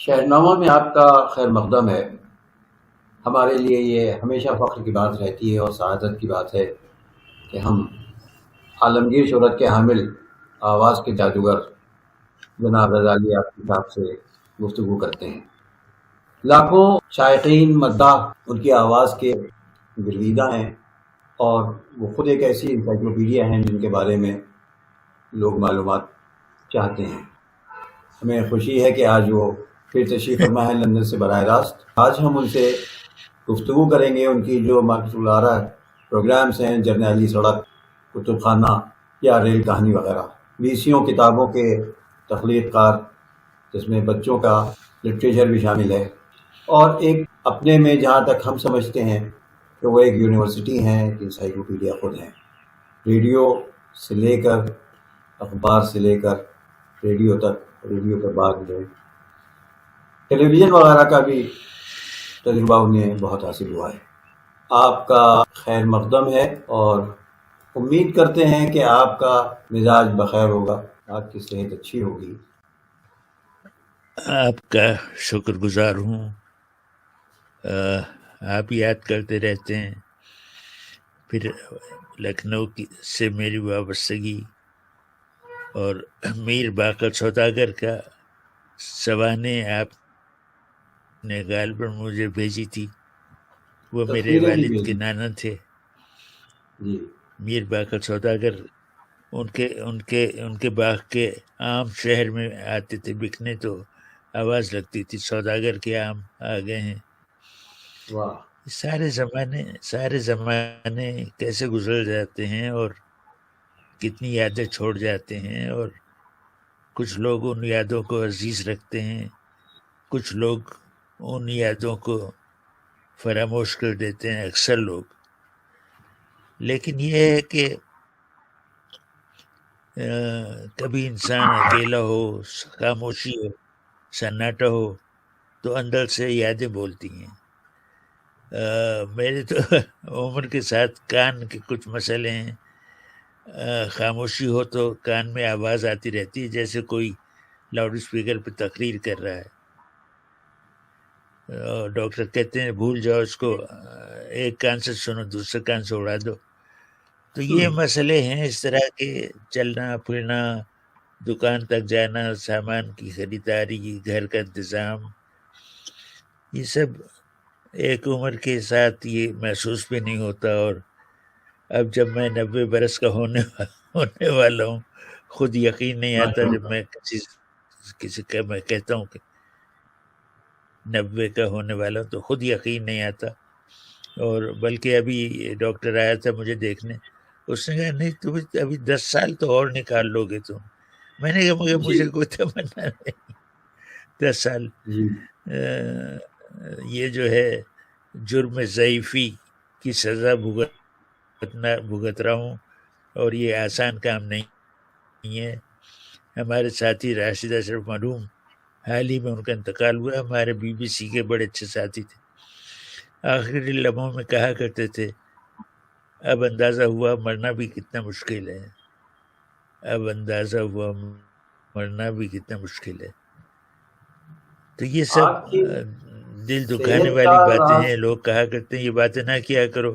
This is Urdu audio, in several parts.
شہرنامہ میں آپ کا خیر مقدم ہے۔ ہمارے لیے یہ ہمیشہ فخر کی بات رہتی ہے اور سعادت کی بات ہے کہ ہم عالمگیر شہرت کے حامل آواز کے جادوگر جناب غزالی آپ کی صاحب سے گفتگو کرتے ہیں۔ لاکھوں شائقین مداح ان کی آواز کے گرویدہ ہیں، اور وہ خود ایک ایسی انسائکلوپیڈیا ہیں جن کے بارے میں لوگ معلومات چاہتے ہیں۔ ہمیں خوشی ہے کہ آج وہ پھر تشریف فرما ہے لندن سے براہ راست۔ آج ہم ان سے گفتگو کریں گے ان کی جو مارکت الارا پروگرامز ہیں، جرنیلی سڑک، کتب خانہ یا ریل کہانی وغیرہ، بیسیوں کتابوں کے تخلیق کار، جس میں بچوں کا لٹریچر بھی شامل ہے، اور ایک اپنے میں جہاں تک ہم سمجھتے ہیں کہ وہ ایک یونیورسٹی ہیں، ایک انسائکلوپیڈیا خود ہیں۔ ریڈیو سے لے کر اخبار سے لے کر ریڈیو تک، ریڈیو کے بعد جو ٹیلی ویژن وغیرہ کا بھی تجربہ انہیں بہت حاصل ہوا ہے۔ آپ کا خیر مقدم ہے، اور امید کرتے ہیں کہ آپ کا مزاج بخیر ہوگا، آپ کی صحت اچھی ہوگی۔ آپ کا شکر گزار ہوں۔ آپ یاد کرتے رہتے ہیں، پھر لکھنؤ سے میری وابستگی اور میر باقر سوداگر کا سوانح آپ نے غالباً مجھے بھیجی تھی، وہ میرے تصویریں بھی والد کے بھیجی نانا تھے جی۔ میر باقر سوداگر۔ ان کے باغ کے آم شہر میں آتے تھے بکنے، تو آواز لگتی تھی سوداگر کے آم آ گئے ہیں۔ واہ، سارے زمانے کیسے گزر جاتے ہیں اور کتنی یادیں چھوڑ جاتے ہیں، اور کچھ لوگ ان یادوں کو عزیز رکھتے ہیں، کچھ لوگ ان یادوں کو فراموش کر دیتے ہیں، اکثر لوگ۔ لیکن یہ ہے کہ کبھی انسان اکیلا ہو، خاموشی ہو، سناٹا ہو، تو اندر سے یادیں بولتی ہیں۔ میرے تو عمر کے ساتھ کان کے کچھ مسئلے ہیں۔ خاموشی ہو تو کان میں آواز آتی رہتی ہے، جیسے کوئی لاؤڈ اسپیکر پہ تقریر کر رہا ہے۔ ڈاکٹر کہتے ہیں بھول جاؤ اس کو، ایک کان سے سنو دوسرے کان سے اڑا دو۔ تو یہ مسئلے ہیں اس طرح کے، چلنا پھرنا، دکان تک جانا، سامان کی خریداری، گھر کا انتظام، یہ سب ایک عمر کے ساتھ یہ محسوس بھی نہیں ہوتا۔ اور اب جب میں 90 برس کا ہونے والا ہوں، خود یقین نہیں آتا جب میں کسی کا میں کہتا ہوں کہ 90 کا ہونے والا ہوں، تو خود یقین نہیں آتا۔ اور بلکہ ابھی ڈاکٹر آیا تھا مجھے دیکھنے، اس نے کہا نہیں تم ابھی 10 سال تو اور نکال لو گے تم۔ میں نے کہا مگر مجھے کوئی تمنا نہیں 10 سال۔ یہ جو ہے جرم ضعیفی کی سزا بھگت رہا ہوں، اور یہ آسان کام نہیں ہے۔ ہمارے ساتھی راشد اشرف مرحوم، حال ہی میں ان کا انتقال ہوا، ہمارے بی بی سی کے بڑے اچھے ساتھی تھے۔ آخری لمحوں میں کہا کرتے تھے اب اندازہ ہوا مرنا بھی کتنا مشکل ہے، اب اندازہ ہوا مرنا بھی کتنا مشکل ہے۔ تو یہ سب دل دکھانے والی باتیں ہیں۔ لوگ کہا کرتے ہیں یہ باتیں نہ کیا کرو۔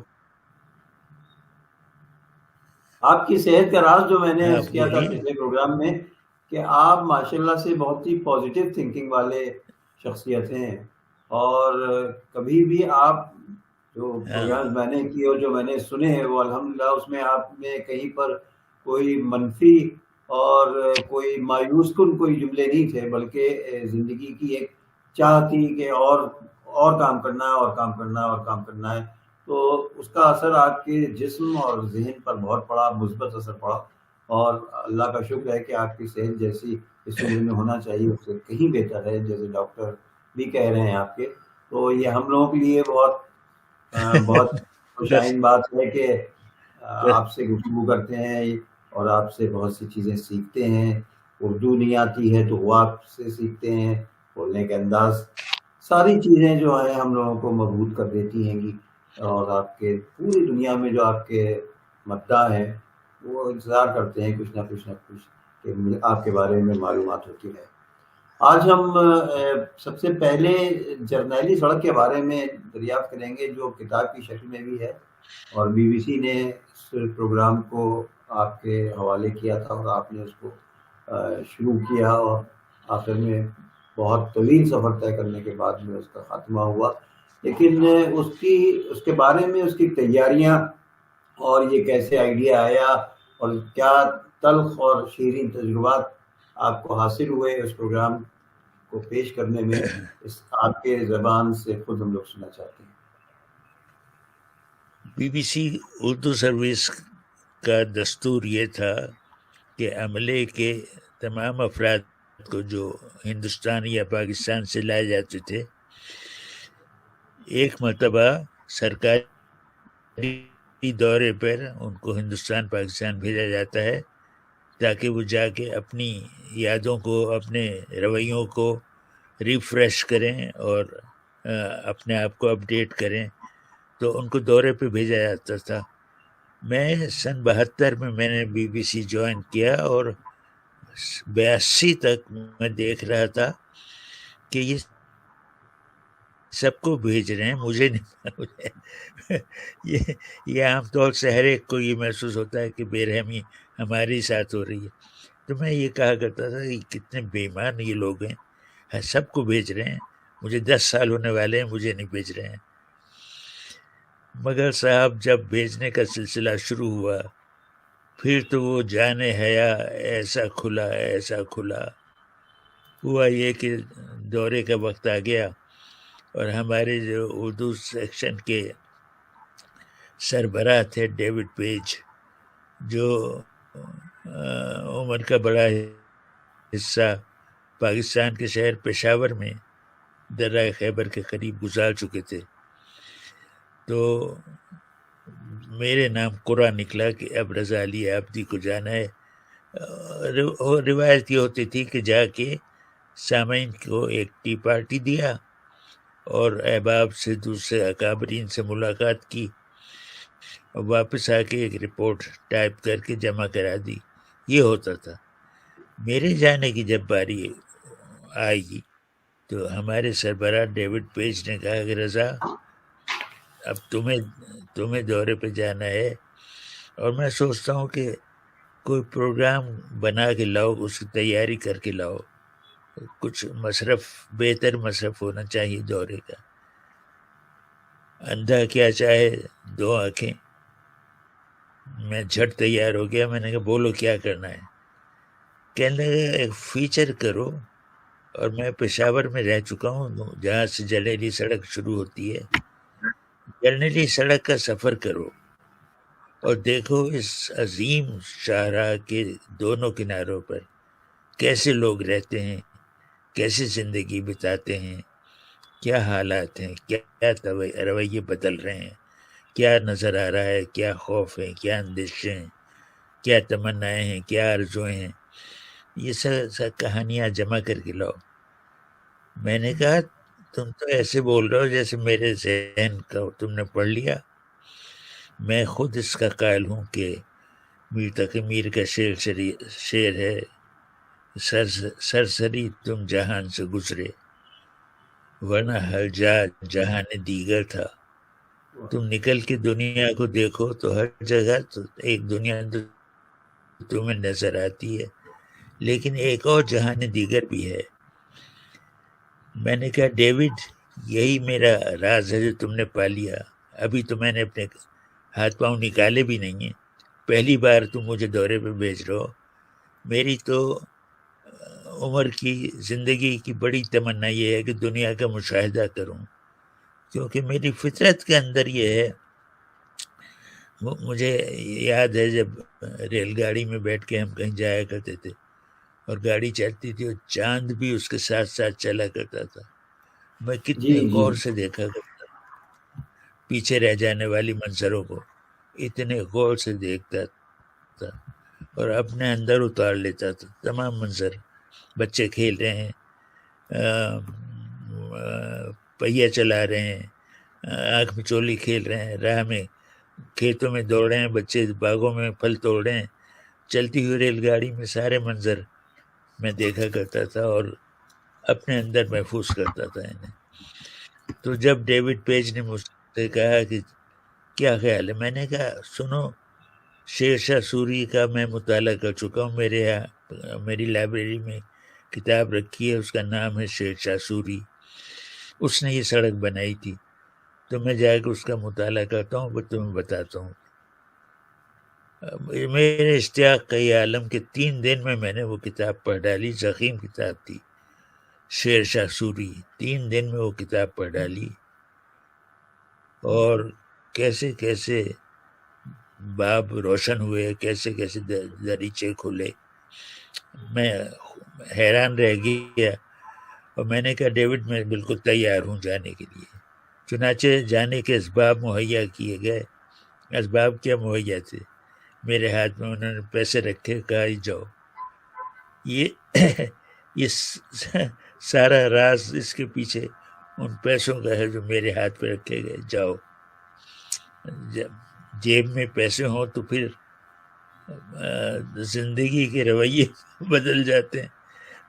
آپ کی صحت کا راز جو میں نے عرض کیا تھا پچھلے پروگرام میں، کہ آپ ماشاءاللہ سے بہت ہی پازیٹیو تھنکنگ والے شخصیت ہیں، اور کبھی بھی آپ جو پروگرام میں نے کیے اور جو میں نے سنے ہیں وہ الحمدللہ اس میں آپ نے کہیں پر کوئی منفی اور کوئی مایوس کن کوئی جملے نہیں تھے، بلکہ زندگی کی ایک چاہ تھی کہ اور کام کرنا ہے، اور کام کرنا ہے، اور کام کرنا ہے۔ تو اس کا اثر آپ کے جسم اور ذہن پر بہت پڑا، مثبت اثر پڑا، اور اللہ کا شکر ہے کہ آپ کی صحت جیسی اس عمر میں ہونا چاہیے اس سے کہیں بہتر ہے، جیسے ڈاکٹر بھی کہہ رہے ہیں آپ کے۔ تو یہ ہم لوگوں کے لیے بہت خوشائن بات ہے کہ آپ سے گفتگو کرتے ہیں اور آپ سے بہت سی چیزیں سیکھتے ہیں۔ اردو نہیں آتی ہے تو وہ آپ سے سیکھتے ہیں، بولنے کا انداز، ساری چیزیں جو ہیں ہم لوگوں کو مضبوط کر دیتی ہیں گی، اور آپ کے پوری دنیا میں جو آپ کے مداح ہیں وہ انتظار کرتے ہیں کچھ نہ کچھ کہ آپ کے بارے میں معلومات ہوتی ہے۔ آج ہم سب سے پہلے جرنیلی سڑک کے بارے میں دریافت کریں گے، جو کتاب کی شکل میں بھی ہے، اور بی بی سی نے اس پروگرام کو آپ کے حوالے کیا تھا، اور آپ نے اس کو شروع کیا، اور آخر میں بہت طویل سفر طے کرنے کے بعد میں اس کا خاتمہ ہوا. لیکن اس کے بارے میں اس کی تیاریاں، اور یہ کیسے آئیڈیا آیا، اور کیا تلخ اور شیریں تجربات آپ کو حاصل ہوئے اس پروگرام کو پیش کرنے میں، اس آپ کے زبان سے خود ہم لوگ سننا چاہتے ہیں. B B C Urdu service کا دستور یہ تھا کہ عملے کے تمام افراد کو جو ہندوستان یا پاکستان سے لائے جاتے تھے، ایک مرتبہ سرکاری دورے پر ان کو ہندوستان پاکستان بھیجا جاتا ہے، تاکہ وہ جا کے اپنی یادوں کو، اپنے رویوں کو ریفریش کریں اور اپنے آپ کو اپڈیٹ کریں. تو ان کو دورے پہ بھیجا جاتا تھا. میں سن 72 میں نے بی بی سی جوائن کیا، اور 82 تک میں دیکھ رہا تھا کہ یہ سب کو بھیج رہے ہیں، مجھے نہیں. یہ عام طور سے ہر ایک کو یہ محسوس ہوتا ہے کہ بے رحمی ہمارے ساتھ ہو رہی ہے. تو میں یہ کہا کرتا تھا کہ کتنے بے ایمان یہ لوگ ہیں، سب کو بھیج رہے ہیں، مجھے 10 سال ہونے والے ہیں، مجھے نہیں بھیج رہے ہیں. مگر صاحب جب بھیجنے کا سلسلہ شروع ہوا، پھر تو وہ جانے حیا ایسا کھلا. ہوا یہ کہ دورے کا وقت آ گیا، اور ہمارے جو اردو سیکشن کے سربراہ تھے ڈیوڈ پیج، جو عمر کا بڑا حصہ پاکستان کے شہر پشاور میں درہ خیبر کے قریب گزار چکے تھے، تو میرے نام قرآن نکلا کہ اب رضا علی آبدی کو جانا ہے. روایت یہ ہوتی تھی کہ جا کے سامعین کو ایک ٹی پارٹی دیا، اور احباب سے، دوسرے اکابرین سے ملاقات کی، اور واپس آ کے ایک رپورٹ ٹائپ کر کے جمع کرا دی. یہ ہوتا تھا. میرے جانے کی جب باری آئے گی تو ہمارے سربراہ ڈیوڈ پیج نے کہا کہ رضا اب تمہیں دورے پہ جانا ہے، اور میں سوچتا ہوں کہ کوئی پروگرام بنا کے لاؤ، اس کی تیاری کر کے لاؤ، کچھ بہتر مصرف ہونا چاہیے دورے کا. اندھا کیا چاہے دو آنکھیں. میں جھٹ تیار ہو گیا. میں نے کہا بولو کیا کرنا ہے. کہنے لگا ایک فیچر کرو، اور میں پشاور میں رہ چکا ہوں جہاں سے جرنیلی سڑک شروع ہوتی ہے. جرنیلی سڑک کا سفر کرو اور دیکھو اس عظیم شاہراہ کے دونوں کناروں پر کیسے لوگ رہتے ہیں، کیسے زندگی بتاتے ہیں، کیا حالات ہیں، کیا رویے بدل رہے ہیں، کیا نظر آ رہا ہے، کیا خوف ہے، کیا اندیشے ہیں، کیا تمنائیں ہیں، کیا آرزویں ہیں. یہ سب کہانیاں جمع کر کے لاؤ. میں نے کہا تم تو ایسے بول رہے ہو جیسے میرے ذہن کا تم نے پڑھ لیا. میں خود اس کا قائل ہوں کہ میر تقی میر کا شعر ہے، سرسری تم جہان سے گزرے، ورنہ ہر جہان دیگر تھا. تم نکل کے دنیا کو دیکھو تو ہر جگہ تو ایک دنیا تمہیں نظر آتی ہے، لیکن ایک اور جہان دیگر بھی ہے. میں نے کہا ڈیوڈ یہی میرا راز ہے جو تم نے پا لیا. ابھی تو میں نے اپنے ہاتھ پاؤں نکالے بھی نہیں ہیں، پہلی بار تم مجھے دورے پہ بھیج رہے ہو. میری تو عمر کی زندگی کی بڑی تمنا یہ ہے کہ دنیا کا مشاہدہ کروں، کیونکہ میری فطرت کے اندر یہ ہے. مجھے یاد ہے جب ریل گاڑی میں بیٹھ کے ہم کہیں جایا کرتے تھے اور گاڑی چلتی تھی اور چاند بھی اس کے ساتھ ساتھ چلا کرتا تھا، میں کتنے جی غور سے دیکھا کرتا تھا پیچھے رہ جانے والی منظروں کو، اتنے غور سے دیکھتا تھا اور اپنے اندر اتار لیتا تھا تمام منظر. بچے کھیل رہے ہیں، پہیا چلا رہے ہیں، آنکھ مچولی کھیل رہے ہیں، راہ میں کھیتوں میں دوڑ رہے ہیں بچے، باغوں میں پھل توڑ رہے ہیں. چلتی ہوئی ریل گاڑی میں سارے منظر میں دیکھا کرتا تھا، اور اپنے اندر محفوظ کرتا تھا انہیں. تو جب ڈیوڈ پیج نے مجھ سے کہا کہ کیا خیال ہے، میں نے کہا سنو، شیر شاہ سوری کا میں مطالعہ کر چکا ہوں، میرے یہاں میری لائبریری میں کتاب رکھی ہے، اس کا نام ہے شیر شاہ سوری، اس نے یہ سڑک بنائی تھی، تو میں جا کے اس کا مطالعہ کرتا ہوں، پھر تمہیں بتاتا ہوں. میرے اشتیاق کا یہ عالم کہ 3 دن میں نے وہ کتاب پڑھ ڈالی. ضخیم کتاب تھی شیر شاہ سوری، 3 دن میں وہ کتاب پڑھ ڈالی، اور کیسے کیسے باب روشن ہوئے، کیسے کیسے دریچے کھلے، میں حیران رہ گیا. اور میں نے کہا ڈیوڈ میں بالکل تیار ہوں جانے کے لیے. چنانچہ جانے کے اسباب مہیا کیے گئے. اسباب کیا مہیا تھے؟ میرے ہاتھ میں انہوں نے پیسے رکھے، کہا جاؤ. یہ سارا راز اس کے پیچھے ان پیسوں کا ہے جو میرے ہاتھ پہ رکھے گئے. جاؤ. جب جیب میں پیسے ہوں تو پھر زندگی کے رویے بدل جاتے ہیں.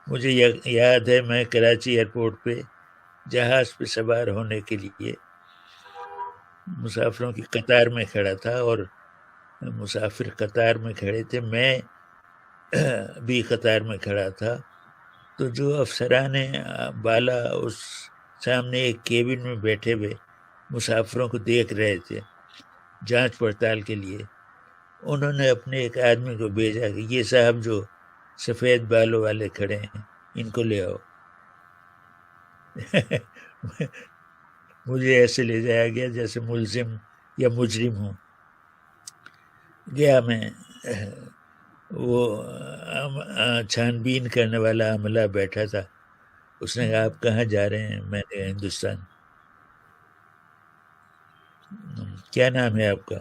مجھے یاد ہے میں کراچی ایئرپورٹ پہ جہاز پہ سوار ہونے کے لیے مسافروں کی قطار میں کھڑا تھا، اور مسافر قطار میں کھڑے تھے، میں بھی قطار میں کھڑا تھا. تو جو افسران بالا اس سامنے ایک کیبن میں بیٹھے ہوئے مسافروں کو دیکھ رہے تھے جانچ پڑتال کے لیے، انہوں نے اپنے ایک آدمی کو بھیجا کہ یہ صاحب جو سفید بالوں والے کھڑے ہیں ان کو لے آؤ. مجھے ایسے لے جایا گیا جیسے ملزم یا مجرم ہوں. گیا میں، وہ چھان بین کرنے والا عملہ بیٹھا تھا. اس نے کہا آپ کہاں جا رہے ہیں؟ میں نے ہندوستان. کیا نام ہے آپ کا؟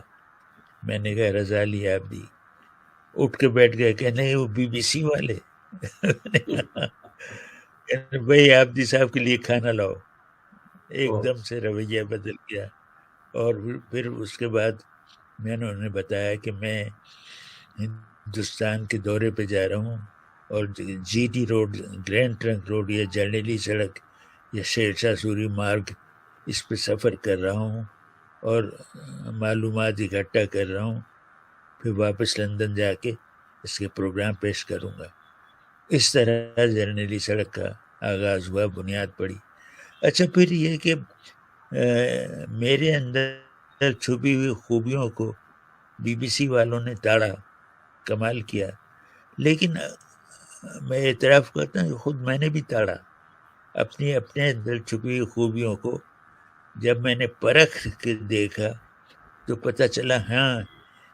میں نے کہا رضا علی آبدی. اٹھ کے بیٹھ گئے کہ نہیں وہ BBC والے. بھائی آبدی صاحب کے لیے کھانا لاؤ. ایک دم سے رویہ بدل گیا. اور پھر اس کے بعد میں نے انہیں بتایا کہ میں ہندوستان کے دورے پہ جا رہا ہوں، اور GT road, grand trunk road یا جرنیلی سڑک یا شیر شاہ سوری مارگ، اس پہ سفر کر رہا ہوں اور معلومات اکٹھا کر رہا ہوں، پھر واپس لندن جا کے اس کے پروگرام پیش کروں گا. اس طرح جرنیلی سڑک کا آغاز ہوا، بنیاد پڑی. اچھا پھر یہ کہ میرے اندر چھپی ہوئی خوبیوں کو BBC والوں نے تاڑا، کمال کیا. لیکن میں اعتراف کرتا ہوں کہ خود میں نے بھی تاڑا اپنے اندر چھپی ہوئی خوبیوں کو. جب میں نے پرکھ کے دیکھا تو پتہ چلا ہاں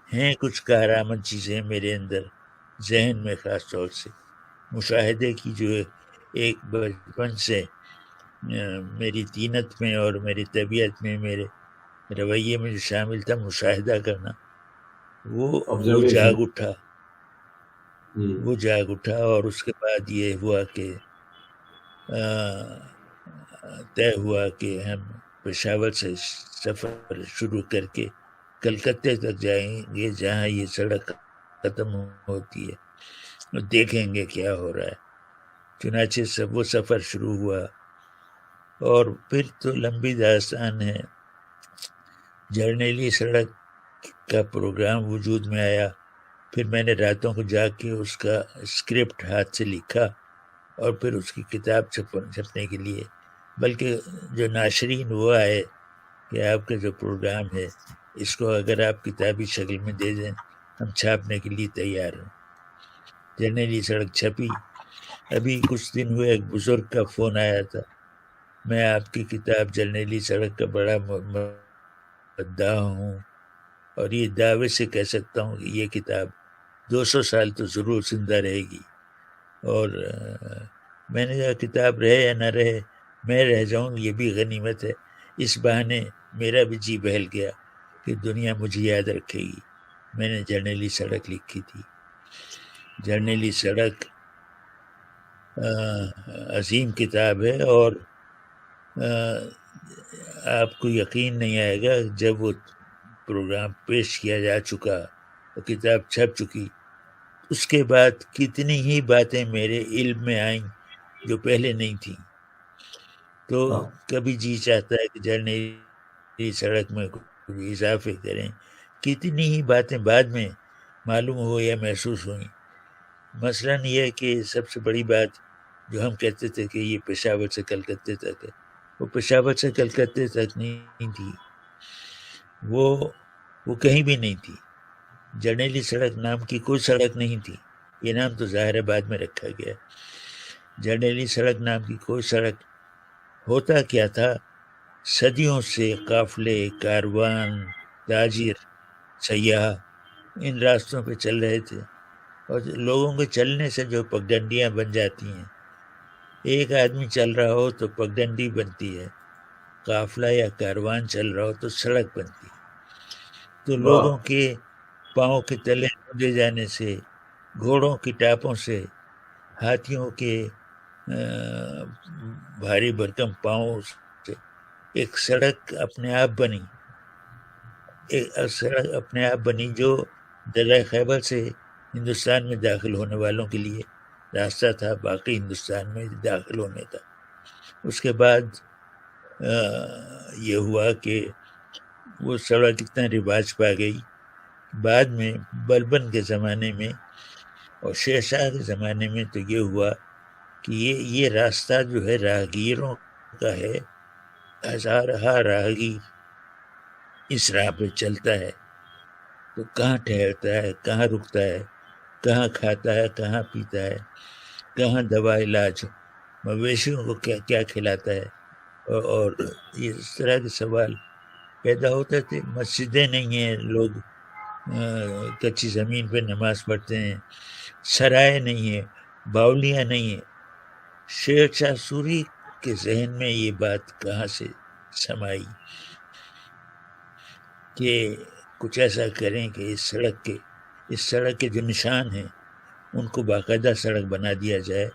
ہیں کچھ کارآمد چیزیں میرے اندر، ذہن میں خاص طور سے مشاہدے کی جو ایک بچپن سے میری طینت میں اور میری طبیعت میں، میرے رویے میں جو شامل تھا، مشاہدہ کرنا، وہ جاگ اٹھا. اور اس کے بعد یہ ہوا کہ طے ہوا کہ ہم پشاور سے سفر شروع کر کے کلکتے تک جائیں گے، جہاں یہ سڑک ختم ہوتی ہے، اور دیکھیں گے کیا ہو رہا ہے. چنانچہ وہ سفر شروع ہوا، اور پھر تو لمبی داستان ہے. جرنیلی سڑک کا پروگرام وجود میں آیا، پھر میں نے راتوں کو جا کے اس کا اسکرپٹ ہاتھ سے لکھا، اور پھر اس کی کتاب چھپنے کے لیے، بلکہ جو ناشرین وہ آئے کہ آپ کا جو پروگرام ہے اس کو اگر آپ کتابی شکل میں دے دیں ہم چھاپنے کے لیے تیار ہیں. جرنیلی سڑک چھپی. ابھی کچھ دن ہوئے ایک بزرگ کا فون آیا تھا، میں آپ کی کتاب جرنیلی سڑک کا بڑا مداح ہوں، اور یہ دعوے سے کہہ سکتا ہوں کہ یہ کتاب 200 سال تو ضرور زندہ رہے گی. اور میں نے کہا کتاب رہے یا نہ رہے، میں رہ جاؤں یہ بھی غنیمت ہے. اس بہانے میرا بھی جی بہل گیا کہ دنیا مجھے یاد رکھے گی. میں نے جرنیلی سڑک لکھی تھی. جرنیلی سڑک عظیم کتاب ہے، اور آپ کو یقین نہیں آئے گا جب وہ پروگرام پیش کیا جا چکا اور کتاب چھپ چکی، اس کے بعد کتنی ہی باتیں میرے علم میں آئیں جو پہلے نہیں تھی. تو ہاں کبھی جی چاہتا ہے کہ جرنیلی سڑک میں کچھ اضافے کریں. کتنی ہی باتیں بعد میں معلوم ہو یا محسوس ہوئیں. مثلاً یہ کہ سب سے بڑی بات جو ہم کہتے تھے کہ یہ پشاور سے کلکتے تک ہے، وہ پشاور سے کلکتے تک نہیں تھی، وہ کہیں بھی نہیں تھی. جرنیلی سڑک نام کی کوئی سڑک نہیں تھی. یہ نام تو ظاہر بعد میں رکھا گیا. جرنیلی سڑک نام کی کوئی سڑک. ہوتا کیا تھا، صدیوں سے قافلے، کاروان، تاجر، سیاح ان راستوں پہ چل رہے تھے، اور لوگوں کے چلنے سے جو پگڈنڈیاں بن جاتی ہیں، ایک آدمی چل رہا ہو تو پگڈنڈی بنتی ہے، قافلہ یا کاروان چل رہا ہو تو سڑک بنتی ہے. تو لوگوں کے پاؤں کے تلے رونڈے جانے سے، گھوڑوں کی ٹاپوں سے، ہاتھیوں کے بھاری بھرکم پاؤں سے ایک سڑک اپنے آپ بنی. ایک سڑک اپنے آپ بنی جو دریائے خیبر سے ہندوستان میں داخل ہونے والوں کے لیے راستہ تھا، باقی ہندوستان میں داخل ہونے کا. اس کے بعد یہ ہوا کہ وہ سڑک اتنا رواج پا گئی. بعد میں بلبن کے زمانے میں اور شیر شاہ کے زمانے میں تو یہ ہوا کہ یہ راستہ جو ہے راہگیروں کا ہے. ہزارہ راہگیر اس راہ پہ چلتا ہے تو کہاں ٹھہرتا ہے، کہاں رکتا ہے، کہاں کھاتا ہے، کہاں پیتا ہے، کہاں دوا علاج، مویشیوں کو کیا کیا کھلاتا ہے. اور اس طرح کے سوال پیدا ہوتے تھے. مسجدیں نہیں ہیں، لوگ کچی زمین پہ نماز پڑھتے ہیں. سرائے نہیں ہیں، باولیاں نہیں ہیں. شیر شاہ سوری کے ذہن میں یہ بات کہاں سے سمائی کہ کچھ ایسا کریں کہ اس سڑک کے جو نشان ہیں ان کو باقاعدہ سڑک بنا دیا جائے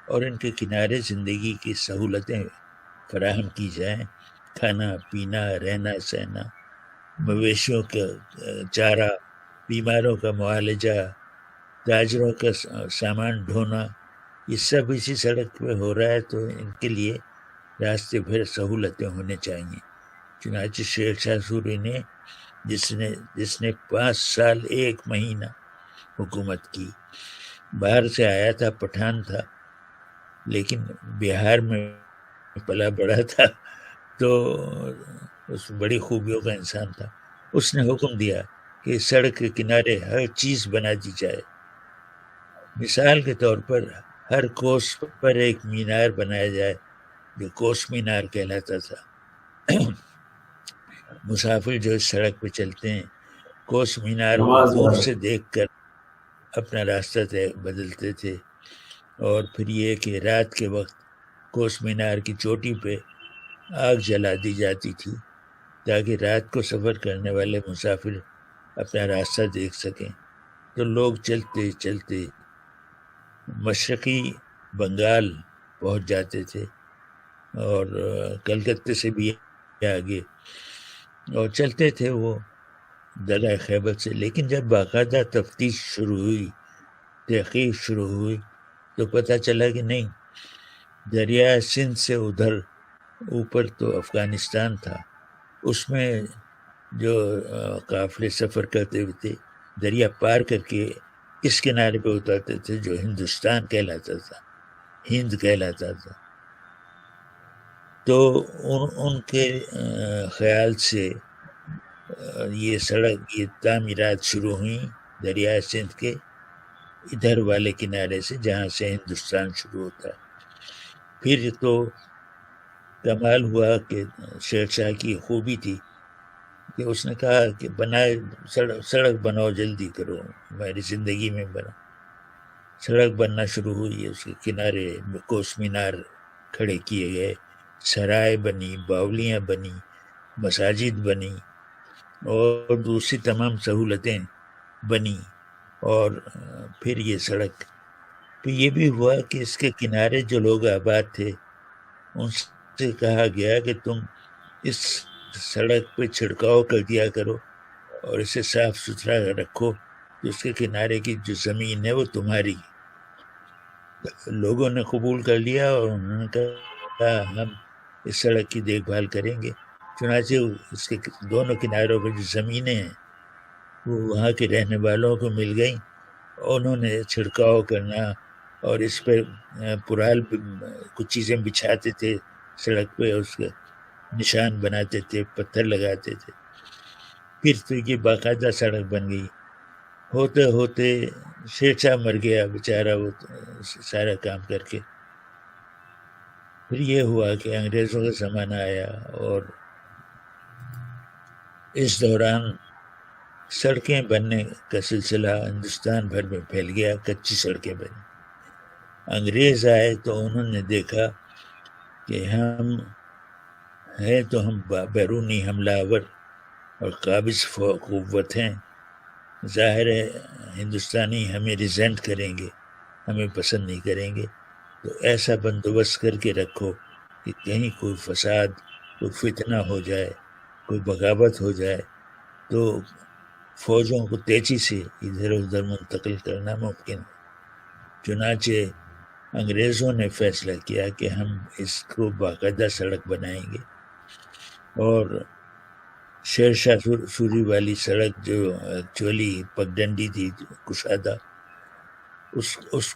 اور ان کے کنارے زندگی کی سہولتیں فراہم کی جائیں، کھانا پینا، رہنا سہنا، مویشیوں کا چارہ، بیماروں کا معالجہ، تاجروں کا سامان ڈھونا، یہ سب اسی سڑک پہ ہو رہا ہے. تو ان کے لیے راستے پھر سہولتیں ہونے چاہیے. چنانچہ شیر شاہ سوری نے جس نے 5 سال 1 مہینہ حکومت کی، باہر سے آیا تھا، پٹھان تھا لیکن بہار میں پلا بڑا تھا، تو اس بڑی خوبیوں کا انسان تھا. اس نے حکم دیا کہ سڑک کے کنارے ہر چیز بنا دی جائے. مثال کے طور پر ہر کوس پر ایک مینار بنایا جائے جو کوس مینار کہلاتا تھا. مسافر جو اس سڑک پہ چلتے ہیں کوس مینار کو دور سے دیکھ کر اپنا راستہ بدلتے تھے. اور پھر یہ کہ رات کے وقت کوس مینار کی چوٹی پہ آگ جلا دی جاتی تھی تاکہ رات کو سفر کرنے والے مسافر اپنا راستہ دیکھ سکیں. تو لوگ چلتے چلتے مشرقی بنگال پہنچ جاتے تھے اور کلکتے سے بھی آگے، اور چلتے تھے وہ دریائے خیبر سے. لیکن جب باقاعدہ تفتیش شروع ہوئی، تحقیق شروع ہوئی، تو پتہ چلا کہ نہیں، دریائے سندھ سے ادھر اوپر تو افغانستان تھا، اس میں جو قافلے سفر کرتے ہوئے تھے دریا پار کر کے اس کنارے پہ اترتے تھے جو ہندوستان کہلاتا تھا، ہند کہلاتا تھا. تو ان کے خیال سے یہ سڑک، یہ تعمیرات شروع ہوئیں دریائے سندھ کے ادھر والے کنارے سے جہاں سے ہندوستان شروع ہوتا ہے. پھر تو کمال ہوا کہ شیر شاہ کی خوبی تھی کہ اس نے کہا کہ بنائے سڑک بناؤ، جلدی کرو، ہماری زندگی میں بنا. سڑک بننا شروع ہوئی، اس کے کنارے کوس مینار کھڑے کیے گئے، سرائے بنی، باولیاں بنی، مساجد بنی اور دوسری تمام سہولتیں بنی. اور پھر یہ سڑک پہ یہ بھی ہوا کہ اس کے کنارے جو لوگ آباد تھے ان سے کہا گیا کہ تم اس سڑک پہ چھڑکاؤ کر دیا کرو اور اسے صاف ستھرا رکھو، تو اس کے کنارے کی جو زمین ہے وہ تمہاری. لوگوں نے قبول کر لیا اور انہوں نے کہا ہم اس سڑک کی دیکھ بھال کریں گے. چنانچہ اس کے دونوں کناروں پر جو زمینیں ہیں وہ وہاں کے رہنے والوں کو مل گئیں. انہوں نے چھڑکاؤ کرنا اور اس پہ پرال کچھ چیزیں بچھاتے تھے سڑک پہ، اس کے نشان بناتے تھے، پتھر لگاتے تھے. پھر تو یہ باقاعدہ سڑک بن گئی. ہوتے ہوتے شیر شاہ مر گیا بیچارہ، وہ سارا کام کر کے. پھر یہ ہوا کہ انگریزوں کا زمانہ آیا اور اس دوران سڑکیں بننے کا سلسلہ ہندوستان بھر میں پھیل گیا. کچی سڑکیں بنی. انگریز آئے تو انہوں نے دیکھا کہ ہم ہیں تو ہم بیرونی حملہ آور اور قابض قوت ہیں. ظاہر ہے ہندوستانی ہمیں ریزینٹ کریں گے، ہمیں پسند نہیں کریں گے. تو ایسا بندوبست کر کے رکھو کہ کہیں کوئی فساد، کوئی فتنہ ہو جائے، کوئی بغاوت ہو جائے تو فوجوں کو تیزی سے ادھر ادھر منتقل کرنا ممکن ہے. چنانچہ انگریزوں نے فیصلہ کیا کہ ہم اس کو باقاعدہ سڑک بنائیں گے، اور شیر شاہ سوری والی سڑک جو ایکچولی پگڈنڈی تھی کشادہ، اس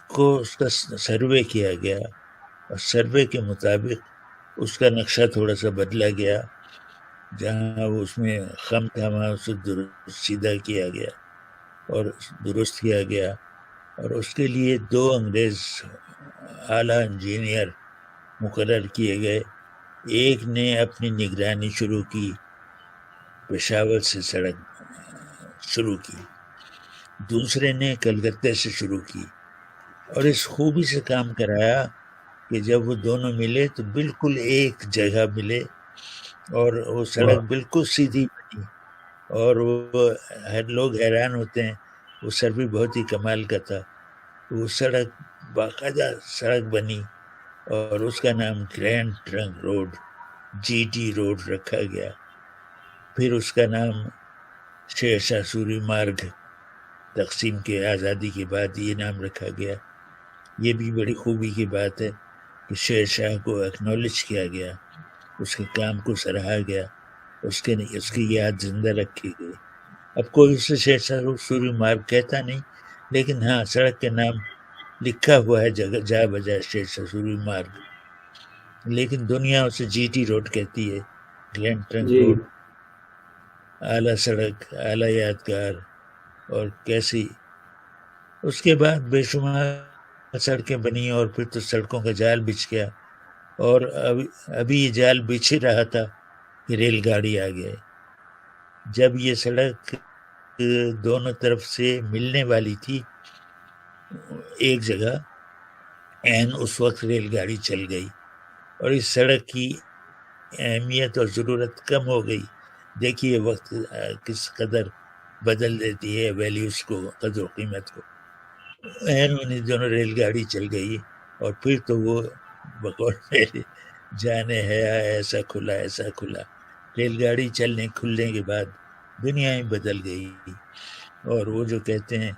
کا سروے کیا گیا، اور سروے کے مطابق اس کا نقشہ تھوڑا سا بدلا گیا. جہاں اس میں خم تھا وہاں اسے سیدھا کیا گیا اور درست کیا گیا. اور اس کے لیے 2 انگریز اعلیٰ انجینئر مقرر کیے گئے. ایک نے اپنی نگرانی شروع کی، پشاور سے سڑک شروع کی، دوسرے نے کلکتہ سے شروع کی. اور اس خوبی سے کام کرایا کہ جب وہ دونوں ملے تو بالکل ایک جگہ ملے، اور وہ سڑک بالکل سیدھی بنی. اور وہ ہر لوگ حیران ہوتے ہیں، وہ سروے بہت ہی کمال کا تھا. وہ سڑک باقاعدہ سڑک بنی اور اس کا نام grand trunk road, GT road رکھا گیا. پھر اس کا نام شیر شاہ سوری مارگ تقسیم کے آزادی کے بعد یہ نام رکھا گیا. یہ بھی بڑی خوبی کی بات ہے کہ شیر شاہ کو ایکنالج کیا گیا، اس کے کام کو سراہا گیا، اس کی یاد زندہ رکھی گئی. اب کوئی اسے شیر شاہ سوری مارگ کہتا نہیں، لیکن ہاں سڑک کے نام لکھا ہوا ہے جگہ جا بجا شیر شاہ سوری مارگ، لیکن دنیا اسے GT روڈ کہتی ہے، گرینڈ ٹرنک روڈ. اعلیٰ سڑک، اعلیٰ یادگار. اور کیسی اس کے بعد بے شمار سڑکیں بنی، اور پھر تو سڑکوں کا جال بچھ گیا. اور ابھی یہ جال بچھ ہی رہا تھا کہ ریل گاڑی آ گئے. جب یہ سڑک دونوں طرف سے ملنے والی تھی ایک جگہ، اس وقت ریل گاڑی چل گئی اور اس سڑک کی اہمیت اور ضرورت کم ہو گئی. دیکھیے وقت کس قدر بدل دیتی ہے ویلیوز کو، قدر و قیمت کو. انہیں دونوں ریل گاڑی چل گئی، اور پھر تو وہ بقول میرے جانے ہے ایسا کھلا. ریل گاڑی کھلنے کے بعد دنیا ہی بدل گئی. اور وہ جو کہتے ہیں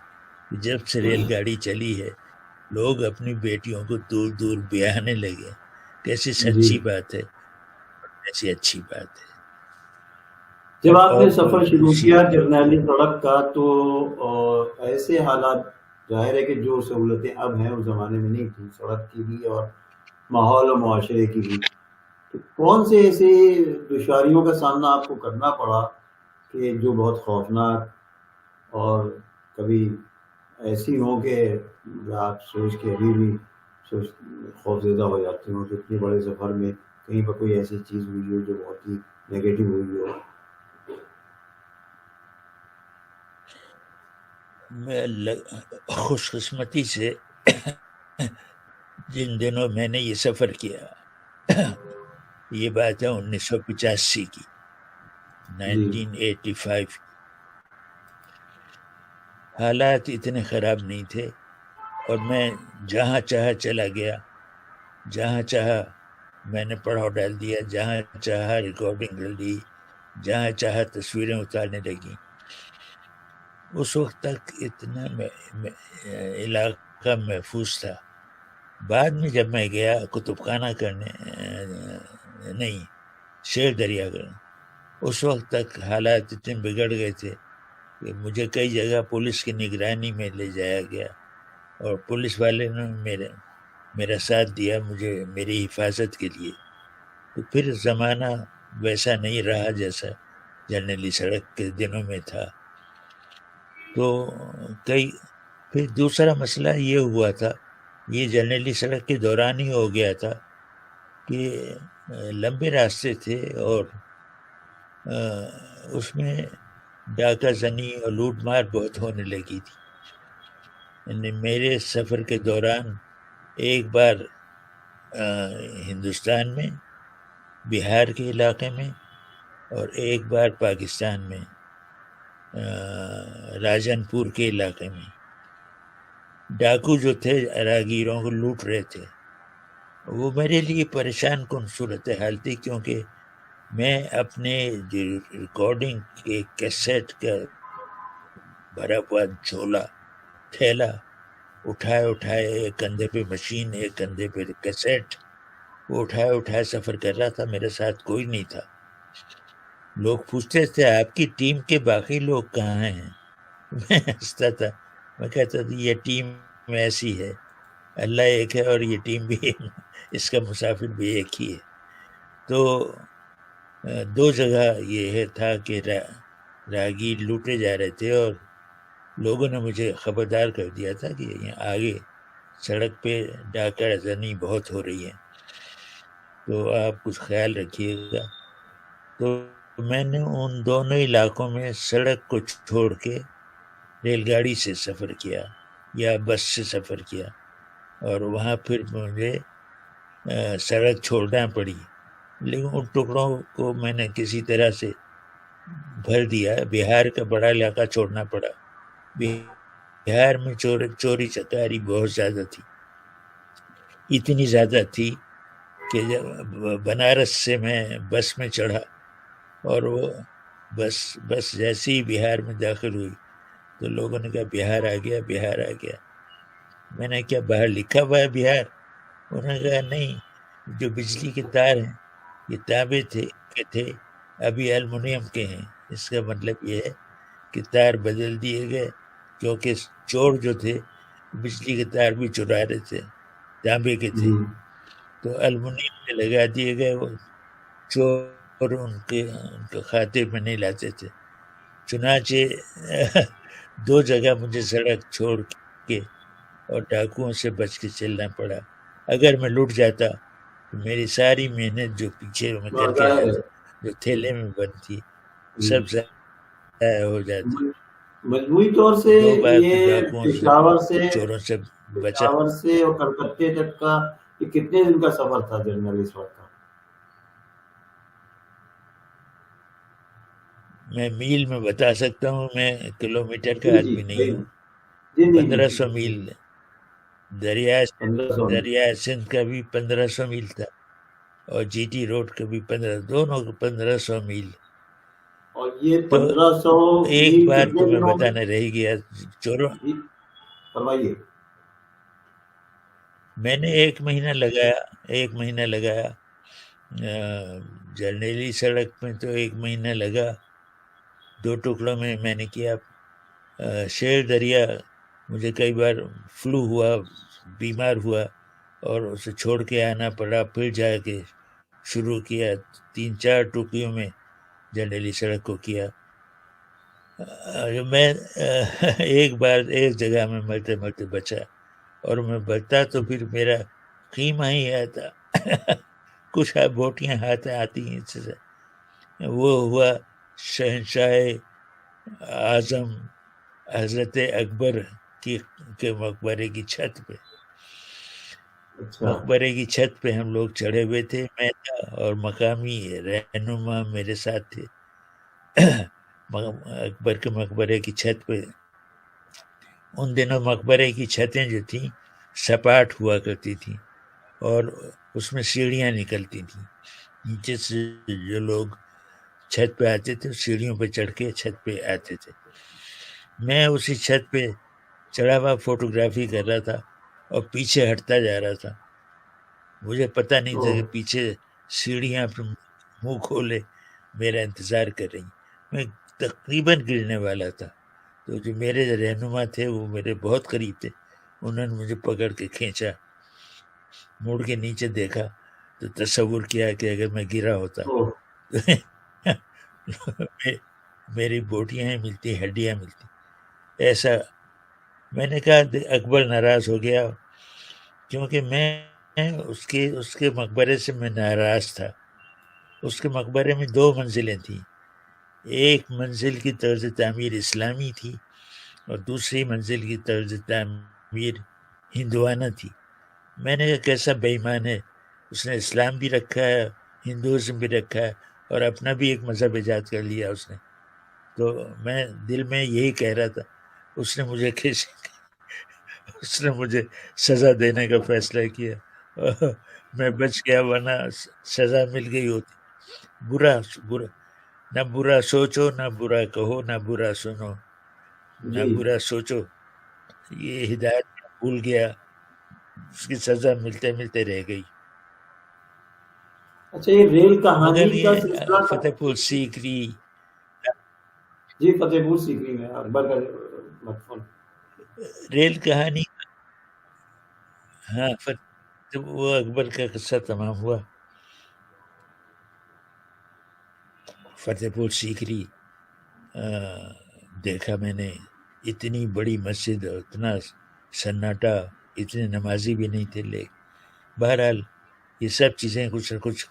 کہ جب سے ریل گاڑی چلی ہے لوگ اپنی بیٹیوں کو دور دور بیاہنے لگے. کیسی سچی بات ہے، کیسی اچھی بات ہے. جب آپ نے سفر شروع کیا جرنیلی سڑک کا تو ایسے حالات، ظاہر ہے کہ جو سہولتیں اب ہیں اس زمانے میں نہیں تھیں، سڑک کی بھی اور ماحول و معاشرے کی بھی. تو کون سے ایسے دشواریوں کا سامنا آپ کو کرنا پڑا کہ جو بہت خوفناک اور کبھی ایسی ہوں کہ آپ سوچ کے ابھی بھی خوف زدہ ہو جاتے ہوں کہ اتنے بڑے سفر میں کہیں پر کوئی ایسی چیز ہوئی ہو جو بہت ہی نیگیٹو ہوئی ہو؟ میں خوش قسمتی سے جن دنوں میں نے یہ سفر کیا، یہ بات ہے 1985 کی، 1985. حالات اتنے خراب نہیں تھے، اور میں جہاں چاہا چلا گیا، جہاں چاہا میں نے پڑاؤ ڈال دیا، جہاں چاہا ریکارڈنگ کر لی، جہاں چاہا تصویریں اتارنے لگی. اس وقت تک اتنا علاقہ محفوظ تھا بعد میں جب میں گیا کتب خانہ کرنے نہیں شیر دریا کرنے، اس وقت تک حالات اتنے بگڑ گئے تھے کہ مجھے کئی جگہ پولیس کی نگرانی میں لے جایا گیا، اور پولیس والے نے میرا ساتھ دیا مجھے میری حفاظت کے لیے۔ تو پھر زمانہ ویسا نہیں رہا جیسا جرنیلی سڑک کے دنوں میں تھا۔ تو پھر دوسرا مسئلہ یہ ہوا تھا، یہ جرنیلی سڑک کے دوران ہی ہو گیا تھا کہ لمبے راستے تھے اور اس میں ڈاکہ زنی اور لوٹ مار بہت ہونے لگی تھی۔ یعنی میرے سفر کے دوران ایک بار ہندوستان میں بہار کے علاقے میں اور ایک بار پاکستان میں راجن پور کے علاقے میں ڈاکو جو تھے راگیروں کو لوٹ رہے تھے۔ وہ میرے لیے پریشان کن صورتحال تھی، کیونکہ میں اپنے ریکارڈنگ کے کیسٹ کا بھرا ہوا جھولا تھیلا اٹھائے ایک کندھے پہ مشین ایک کندھے پہ کیسٹ، وہ اٹھائے سفر کر رہا تھا، میرے ساتھ کوئی نہیں تھا۔ لوگ پوچھتے تھے آپ کی ٹیم کے باقی لوگ کہاں ہیں؟ میں ہنستا تھا، میں کہتا تھا یہ ٹیم ایسی ہے، اللہ ایک ہے اور یہ ٹیم بھی اس کا مسافر بھی ایک ہی ہے۔ تو دو جگہ یہ تھا کہ راگیر لوٹے جا رہے تھے اور لوگوں نے مجھے خبردار کر دیا تھا کہ یہاں آگے سڑک پہ ڈاکہ زنی بہت ہو رہی ہے، تو آپ کچھ خیال رکھیے گا۔ تو میں نے ان دونوں علاقوں میں سڑک کو چھوڑ کے ریل گاڑی سے سفر کیا یا بس سے سفر کیا، اور وہاں پھر مجھے سڑک چھوڑنا پڑی، لیکن ان ٹکڑوں کو میں نے کسی طرح سے بھر دیا۔ بہار کا بڑا علاقہ چھوڑنا پڑا، بہار میں چوری چکاری بہت زیادہ تھی، اتنی زیادہ تھی کہ جب بنارس سے میں بس میں چڑھا اور وہ بس جیسے ہی بہار میں داخل ہوئی تو لوگوں نے کہا بہار آ گیا بہار آ گیا۔ میں نے کیا باہر لکھا ہوا ہے بہار؟ انہوں نے کہا نہیں، جو بجلی کے تار ہیں یہ تانبے تھے ابھی ایلومینیم کے ہیں، اس کا مطلب یہ ہے کہ تار بدل دیے گئے، کیونکہ چور جو تھے بجلی کے تار بھی چرا رہے تھے، تانبے کے تھے، تو ایلومینیم میں لگا دیے گئے، وہ چور ان کے خاطر میں نہیں لاتے تھے۔ چنانچہ دو جگہ مجھے سڑک چھوڑ کے اور ڈاکوؤں سے بچ کے چلنا پڑا۔ اگر میں لٹ جاتا تو میری ساری محنت جو پیچھے میں کر کے آیا تھا، جو تھیلے میں بند تھی، سب ضائع ہو جاتی۔ مجموعی طور سے دو بار یہ ڈاکوؤں پشاور سے چوروں سے بچا۔ پشاور سے اور کلکتے تک کا یہ کتنے دن کا سفر تھا جنرل اس وقت کا؟ میں میل میں بتا سکتا ہوں، میں کلومیٹر کا آدمی نہیں ہوں۔ 1500 میل، دریا سندھ کا بھی 1500 میل تھا اور جی ٹی روڈ کا بھی دونوں کا 1500 میل۔ اور یہ 1500 ایک بات تو میں بتانا رہ گیا، چوروں فرمائیے۔ میں نے ایک مہینہ لگایا جرنیلی سڑک میں، تو ایک مہینہ لگا، 2 ٹکڑوں میں نے کیا۔ شیر دریا مجھے کئی بار فلو ہوا، بیمار ہوا اور اسے چھوڑ کے آنا پڑا، پھر جا کے شروع کیا، 3-4 ٹکڑیوں میں جرنیلی سڑک کو کیا۔ میں ایک بار ایک جگہ میں مرتے بچا، اور میں بچتا تو پھر میرا خیمہ ہی آتا کچھ بوٹیاں ہاتھ آتی ہیں اس سے۔ وہ ہوا شہنشاہ اعظم حضرت اکبر کے مقبرے کی چھت پہ۔ مقبرے کی چھت پہ ہم لوگ چڑھے ہوئے تھے، میں تھا اور مقامی رہنما میرے ساتھ تھے اکبر کے مقبرے کی چھت پہ۔ ان دنوں مقبرے کی چھتیں جو تھیں سپاٹ ہوا کرتی تھیں اور اس میں سیڑھیاں نکلتی تھیں، نیچے سے جو لوگ چھت پہ آتے تھے سیڑھیوں پہ چڑھ کے چھت پہ آتے تھے۔ میں اسی چھت پہ چڑھا ہوا فوٹوگرافی کر رہا تھا، اور پیچھے ہٹتا جا رہا تھا. مجھے پتہ نہیں تھا کہ پیچھے سیڑھیاں پہ منہ کھولے میرا انتظار کر رہی. میں تقریباً گرنے والا تھا. تو جو میرے رہنما تھے وہ میرے بہت قریب تھے. انہوں نے مجھے پکڑ کے کھینچا. مڑ کے نیچے دیکھا تو تصور کیا کہ اگر میں گرا ہوتا میری بوٹیاں ملتی، ہڈیاں ملتی. ایسا میں نے کہا اکبر ناراض ہو گیا کیونکہ میں اس کے مقبرے سے میں ناراض تھا. اس کے مقبرے میں 2 منزلیں تھیں. ایک منزل کی طرز تعمیر اسلامی تھی اور دوسری منزل کی طرز تعمیر ہندوانہ تھی. میں نے کہا کیسا بے ایمان ہے، اس نے اسلام بھی رکھا ہے، ہندوازم بھی رکھا ہے، اور اپنا بھی ایک مذہب ایجاد کر لیا اس نے. تو میں دل میں یہی کہہ رہا تھا. اس نے مجھے سزا دینے کا فیصلہ کیا. میں بچ گیا، ورنہ سزا مل گئی ہوتی. برا نہ برا سوچو، نہ برا کہو، نہ برا سنو، نہ برا سوچو. یہ ہدایت بھول گیا، اس کی سزا ملتے ملتے رہ گئی. اچھا، یہ ریل مگر کہانی کا یہ سلسلہ فتح پور سیکری، جی فتح پور سیکری میں اکبر کا مدفون. ریل کہانی، ہاں وہ اکبر کا قصہ تمام ہوا. فتح پور سیکری دیکھا میں نے. اتنی بڑی مسجد اور اتنا سناٹا، اتنے نمازی بھی نہیں تھے. لے بہرحال یہ سب چیزیں کچھ نہ کچھ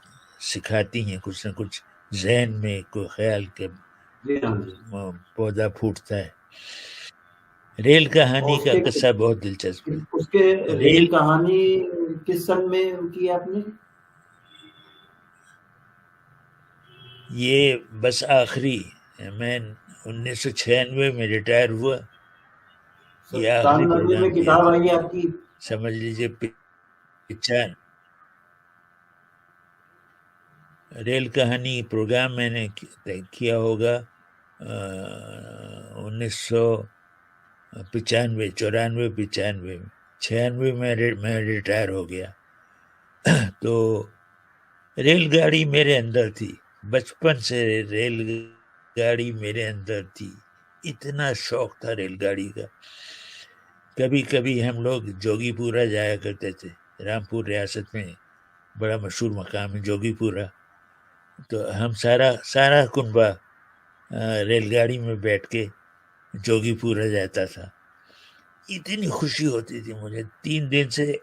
سکھاتی ہیں، کچھ نہ کچھ ذہن میں کوئی خیال کے پودا پھوٹتا ہے. ریل کہانی کا قصہ بہت دلچسپ ہے. اس کے ریل کہانی کس سن میں کی آپ نے؟ یہ بس آخری، میں 1996 میں ریٹائر ہوا. یہ آخری پروگرام میں کتاب آئی آپ کی، سمجھ لیجیے. ریل کہانی پروگرام میں نے کیا ہوگا 1995، 94، 95 میں. 96 میں ریٹائر ہو گیا. تو ریل گاڑی میرے اندر تھی، بچپن سے ریل گاڑی میرے اندر تھی. اتنا شوق تھا ریل گاڑی کا. کبھی کبھی ہم لوگ جوگی پورہ جایا کرتے تھے. رامپور ریاست میں بڑا مشہور مقام ہے جوگی پورہ. تو ہم سارا کنبہ ریل گاڑی میں بیٹھ کے جوگی پورہ جاتا تھا. اتنی خوشی ہوتی تھی مجھے. 3 دن سے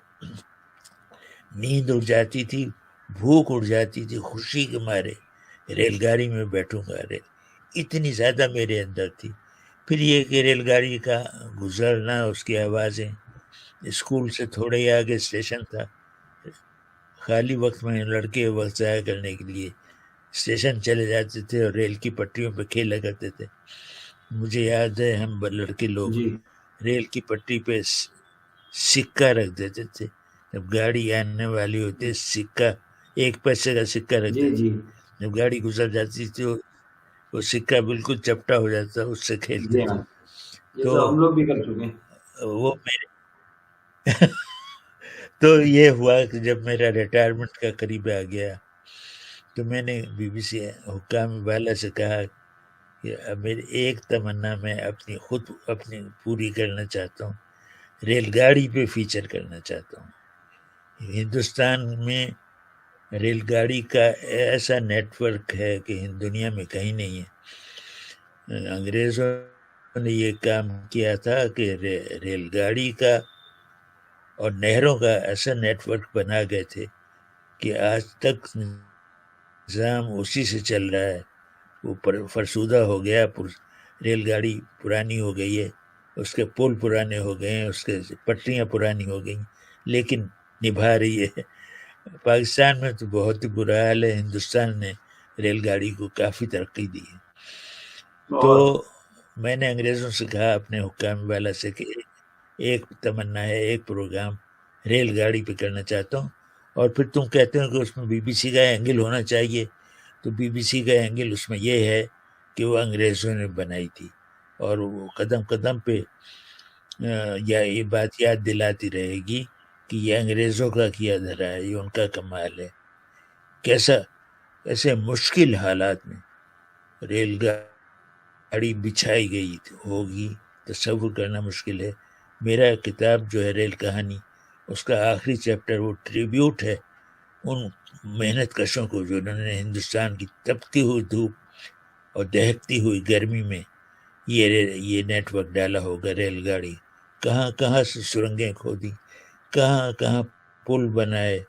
نیند اڑ جاتی تھی، بھوک اڑ جاتی تھی خوشی کے مارے. ریل گاڑی میں بیٹھوں گا، اتنی زیادہ میرے اندر تھی. پھر یہ کہ ریل گاڑی کا گزرنا، اس کی آوازیں. اسکول سے تھوڑے ہی آگے اسٹیشن تھا. خالی وقت میں لڑکے وقت ضائع کرنے کے لیے اسٹیشن چلے جاتے تھے اور ریل کی پٹریوں پہ کھیلا کرتے تھے. مجھے یاد ہے ہم لڑکے لوگ ریل کی پٹری پہ سکہ رکھ دیتے تھے. جب گاڑی آنے والی ہوتی، سکہ 1 پیسے کا سکہ رکھ دیتے. جب گاڑی گزر جاتی تھی وہ سکہ بالکل چپٹا ہو جاتا، اس سے کھیلتے تھے. تو ہم لوگ بھی کر چکے. وہ میرے تو یہ ہوا کہ جب میرا ریٹائرمنٹ کا قریب آ گیا تو میں نے BBC حکام والا سے کہا کہ اب میری ایک تمنا میں اپنی پوری کرنا چاہتا ہوں. ریل گاڑی پہ فیچر کرنا چاہتا ہوں. ہندوستان میں ریل گاڑی کا ایسا نیٹ ورک ہے کہ دنیا میں کہیں نہیں ہے. انگریزوں نے یہ کام کیا تھا کہ ریل گاڑی کا اور نہروں کا ایسا نیٹ ورک بنا گئے تھے کہ آج تک نظام اسی سے چل رہا ہے. وہ فرسودہ ہو گیا، ریل گاڑی پرانی ہو گئی ہے، اس کے پل پرانے ہو گئے ہیں، اس کے پٹریاں پرانی ہو گئی، لیکن نبھا رہی ہے. پاکستان میں تو بہت ہی برا حال ہے. ہندوستان نے ریل گاڑی کو کافی ترقی دی ہے. تو میں نے انگریزوں سے کہا، اپنے حکام والا سے، کہ ایک تمنا ہے، ایک پروگرام ریل گاڑی پہ کرنا چاہتا ہوں. اور پھر تم کہتے ہو کہ اس میں BBC کا اینگل ہونا چاہیے. تو BBC کا اینگل اس میں یہ ہے کہ وہ انگریزوں نے بنائی تھی اور وہ قدم قدم پہ یا یہ بات یاد دلاتی رہے گی کہ یہ انگریزوں کا کیا دھرا ہے، یہ ان کا کمال ہے. کیسا ایسے مشکل حالات میں ریل گاڑی بچھائی گئی ہوگی، تصور کرنا مشکل ہے. میرا کتاب جو ہے ریل کہانی، اس کا آخری چیپٹر وہ ٹریبیوٹ ہے ان محنت کشوں کو جنہوں نے ہندوستان کی تپتی ہوئی دھوپ اور دہکتی ہوئی گرمی میں یہ نیٹ ورک ڈالا ہوگا. ریل گاڑی کہاں کہاں سے سرنگیں کھودی، کہاں کہاں پل بنائے،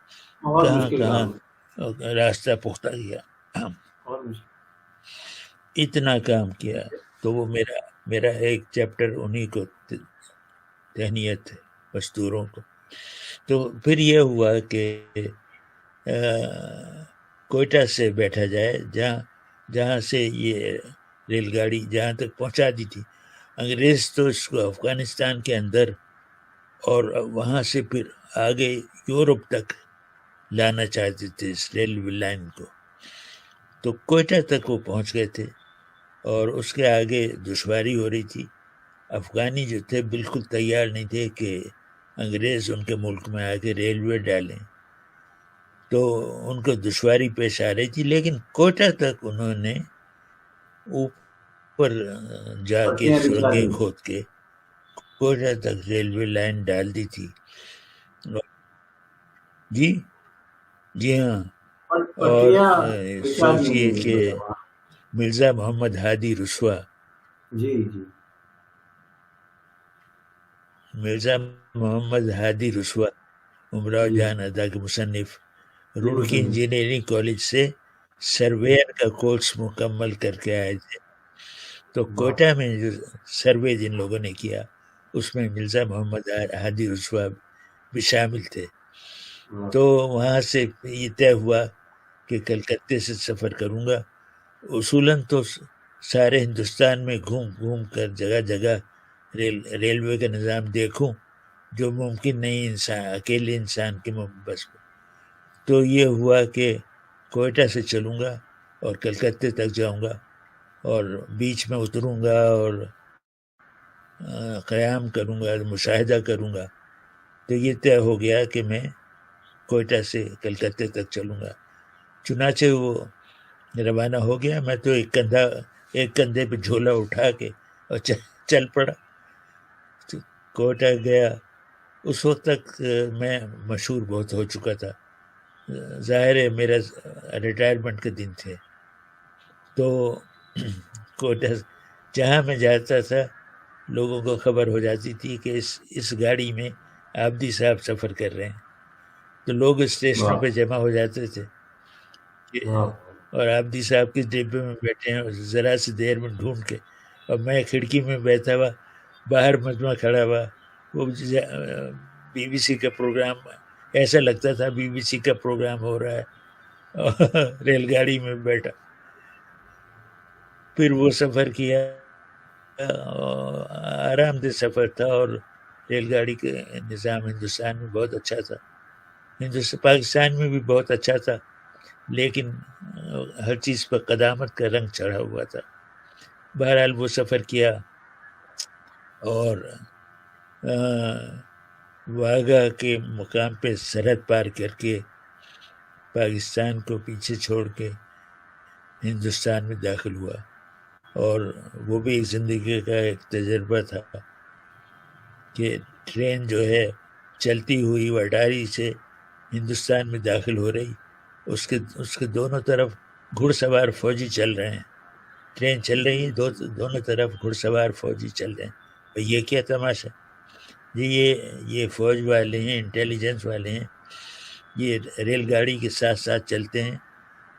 بہت کہاں مشکل کہاں کام راستہ پختہ کیا، بہت مشکل. اتنا کام کیا. تو وہ میرا ایک چیپٹر انہی کو تہنیت ہے مزدوروں کو. تو پھر یہ ہوا کہ کوئٹہ سے بیٹھا جائے، جہاں سے یہ ریل گاڑی جہاں تک پہنچا دی تھی. انگریز تو اس کو افغانستان کے اندر اور وہاں سے پھر آگے یورپ تک لانا چاہتے تھے اس ریلوے لائن کو. تو کوئٹہ تک وہ پہنچ گئے تھے اور اس کے آگے دشواری ہو رہی تھی. افغانی جو تھے بالکل تیار نہیں تھے کہ انگریز ان کے ملک میں آ کے ریلوے ڈالیں، تو ان کو دشواری پیش آ رہی تھی. لیکن کوئٹہ تک انہوں نے اوپر جا کے پٹریاں بچھا سرنگیں دی. کھود کے کوئٹہ تک ریلوے لائن ڈال دی تھی. جی جی ہاں. اور پٹریاں بچھا دی سوچئے انہوں نے کہ مطلب. مرزا محمد ہادی رسوا، جی جی مرزا محمد ہادی رسوا امراؤ جی جان ادا کے مصنف، جی روڑکی مصنف. انجینئرنگ کالج سے سرویئر کا کورس مکمل کر کے آئے تھے. تو کوئٹہ میں جو سروے جن لوگوں نے کیا اس میں مرزا محمد ہادی رسوا بھی شامل تھے. تو وہاں سے یہ طے ہوا کہ کلکتے سے سفر کروں گا. اصولاً تو سارے ہندوستان میں گھوم گھوم کر جگہ جگہ ریلوے کا نظام دیکھوں، جو ممکن نہیں اکیلے انسان کے بس میں. تو یہ ہوا کہ کوئٹہ سے چلوں گا اور کلکتے تک جاؤں گا اور بیچ میں اتروں گا اور قیام کروں گا، مشاہدہ کروں گا. تو یہ طے ہو گیا کہ میں کوئٹہ سے کلکتے تک چلوں گا. چنانچہ وہ روانہ ہو گیا. میں تو ایک کندھے پہ جھولا اٹھا کے اور چل پڑا. کوئٹہ گیا. اس وقت تک میں مشہور بہت ہو چکا تھا. ظاہر ہے میرا ریٹائرمنٹ کے دن تھے. تو کوئٹہ جہاں میں جاتا تھا لوگوں کو خبر ہو جاتی تھی کہ اس گاڑی میں آبدی صاحب سفر کر رہے ہیں. تو لوگ اسٹیشنوں پہ جمع ہو جاتے تھے اور آبدی صاحب کے ڈبے میں بیٹھے ہیں، ذرا سی دیر میں ڈھونڈ کے. اور میں کھڑکی میں بیٹھا ہوا، باہر مجمع کھڑا ہوا. وہ بی بی سی کا پروگرام ایسا لگتا تھا بی بی سی کا پروگرام ہو رہا ہے. ریل گاڑی میں بیٹھا. پھر وہ سفر کیا، آرام دہ سفر تھا. اور ریل گاڑی کے نظام ہندوستان میں بہت اچھا تھا، پاکستان میں بھی بہت اچھا تھا، لیکن ہر چیز پر قدامت کا رنگ چڑھا ہوا تھا. بہرحال وہ سفر کیا اور واگا کے مقام پہ سرحد پار کر کے پاکستان کو پیچھے چھوڑ کے ہندوستان میں داخل ہوا. اور وہ بھی زندگی کا ایک تجربہ تھا کہ ٹرین جو ہے چلتی ہوئی وٹاری سے ہندوستان میں داخل ہو رہی، اس کے دونوں طرف گھڑ سوار فوجی چل رہے ہیں. ٹرین چل رہی ہے، دونوں طرف گھڑ سوار فوجی چل رہے ہیں. یہ کیا تماشا! یہ فوج والے ہیں، انٹیلیجنس والے ہیں. یہ ریل گاڑی کے ساتھ ساتھ چلتے ہیں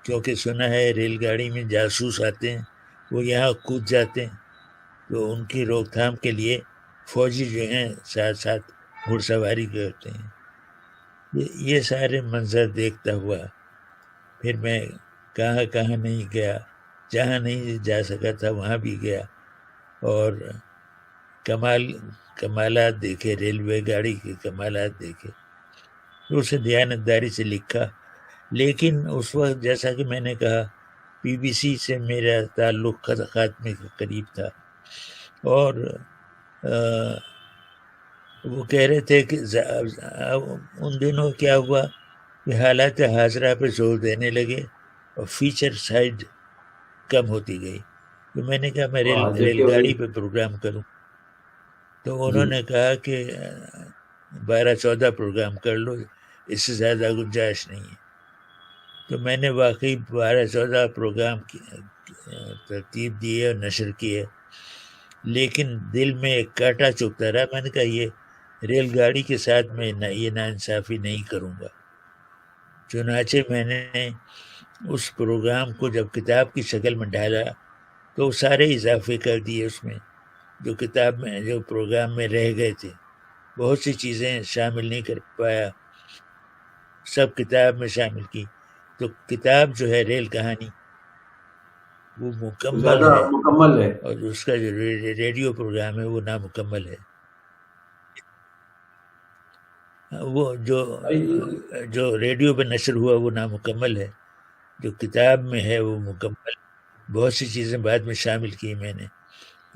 کیونکہ سنا ہے ریل گاڑی میں جاسوس آتے ہیں، وہ یہاں کود جاتے ہیں. تو ان کی روک تھام کے لیے فوجی جو ہیں ساتھ ساتھ گھڑ سواری کرتے ہیں. یہ سارے منظر دیکھتا ہوا پھر میں کہاں کہاں نہیں گیا. جہاں نہیں جا سکا تھا وہاں بھی گیا اور کمالات دیکھے، ریلوے گاڑی کے کمالات دیکھے. اسے دیانتداری سے لکھا. لیکن اس وقت جیسا کہ میں نے کہا بی بی سی سے میرا تعلق خاتمے کے قریب تھا اور وہ کہہ رہے تھے کہ ان دنوں کیا ہوا کہ حالات حاضرہ پہ زور دینے لگے اور فیچر سائڈ کم ہوتی گئی. تو میں نے کہا میں ریل گاڑی پہ پروگرام کروں. تو انہوں نے کہا کہ 12-14 پروگرام کر لو، اس سے زیادہ گنجائش نہیں ہے. تو میں نے واقعی 12-14 پروگرام ترتیب دی اور نشر کیے، لیکن دل میں ایک کانٹا چبھتا رہا. میں نے کہا یہ ریل گاڑی کے ساتھ میں یہ ناانصافی نہیں کروں گا. چنانچہ میں نے اس پروگرام کو جب کتاب کی شکل میں ڈالا تو سارے اضافے کر دیے اس میں جو کتاب میں جو پروگرام میں رہ گئے تھے. بہت سی چیزیں شامل نہیں کر پایا، سب کتاب میں شامل کی. تو کتاب جو ہے ریل کہانی وہ مکمل ہے اور اس کا جو ریڈیو پروگرام ہے وہ نامکمل ہے. وہ جو ریڈیو پہ نشر ہوا وہ نامکمل ہے، جو کتاب میں ہے وہ مکمل. بہت سی چیزیں بعد میں شامل کی میں نے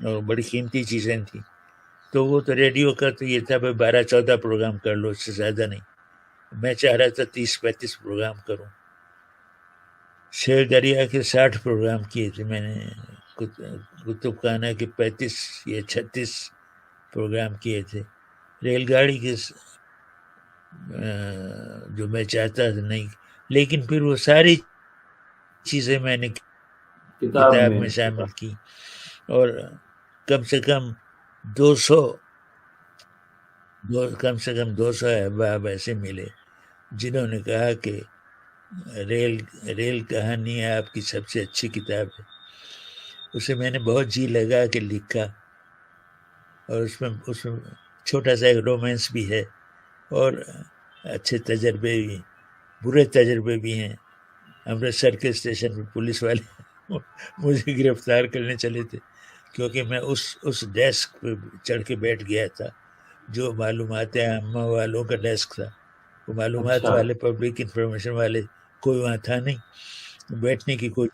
اور بڑی قیمتی چیزیں تھیں. تو وہ تو ریڈیو کا تو یہ تھا بھائی 12-14 پروگرام کر لو، اس سے زیادہ نہیں. میں چاہ رہا تھا 30-35 پروگرام کروں. شیر دریا کے 60 پروگرام کیے تھے میں نے، کتب خانہ کے 35 یا 36 پروگرام کیے تھے. ریل گاڑی کے جو میں چاہتا تھا نہیں، لیکن پھر وہ ساری چیزیں میں نے کتاب میں شامل کی اور کم سے کم 200 احباب ایسے ملے جنہوں نے کہا کہ ریل کہانی آپ کی سب سے اچھی کتاب ہے. اسے میں نے بہت جی لگا کے لکھا اور اس میں چھوٹا سا ایک رومانس بھی ہے اور اچھے تجربے بھی، برے تجربے بھی ہیں. امرتسر کے اسٹیشن پہ پولیس والے مجھے گرفتار کرنے چلے تھے کیونکہ میں اس ڈیسک پہ چڑھ کے بیٹھ گیا تھا جو معلومات عامہ والوں کا ڈیسک تھا. وہ معلومات والے پبلک انفارمیشن والے کوئی وہاں تھا نہیں، بیٹھنے کی کوئی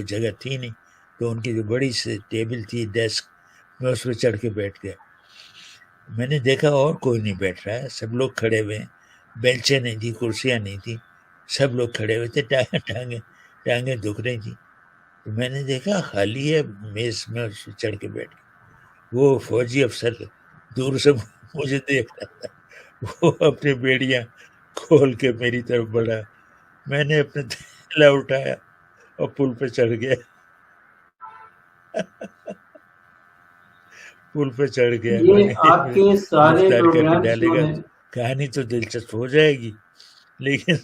جگہ تھی نہیں. تو ان کی جو بڑی سی ٹیبل تھی ڈیسک، میں اس پہ چڑھ کے بیٹھ گیا. میں نے دیکھا اور کوئی نہیں بیٹھ رہا ہے، سب لوگ کھڑے ہوئے ہیں. بینچیں نہیں تھی، کرسیاں نہیں تھی، سب لوگ کھڑے ہوئے تھے. ٹانگیں دکھ رہی تھی. تو میں نے دیکھا خالی ہے میز، میں اس پہ چڑھ کے بیٹھ گیا. وہ فوجی افسر دور سے مجھے دیکھ رہا تھا، وہ اپنی بیڑیاں کھول کے میری طرف بڑھا. میں نے اپنا تھیلا اٹھایا اور پل پہ چڑھ گیا. پل پہ چڑھ گیا. گرفتار کر کے ڈالے گا. کہانی تو دلچسپ ہو جائے گی لیکن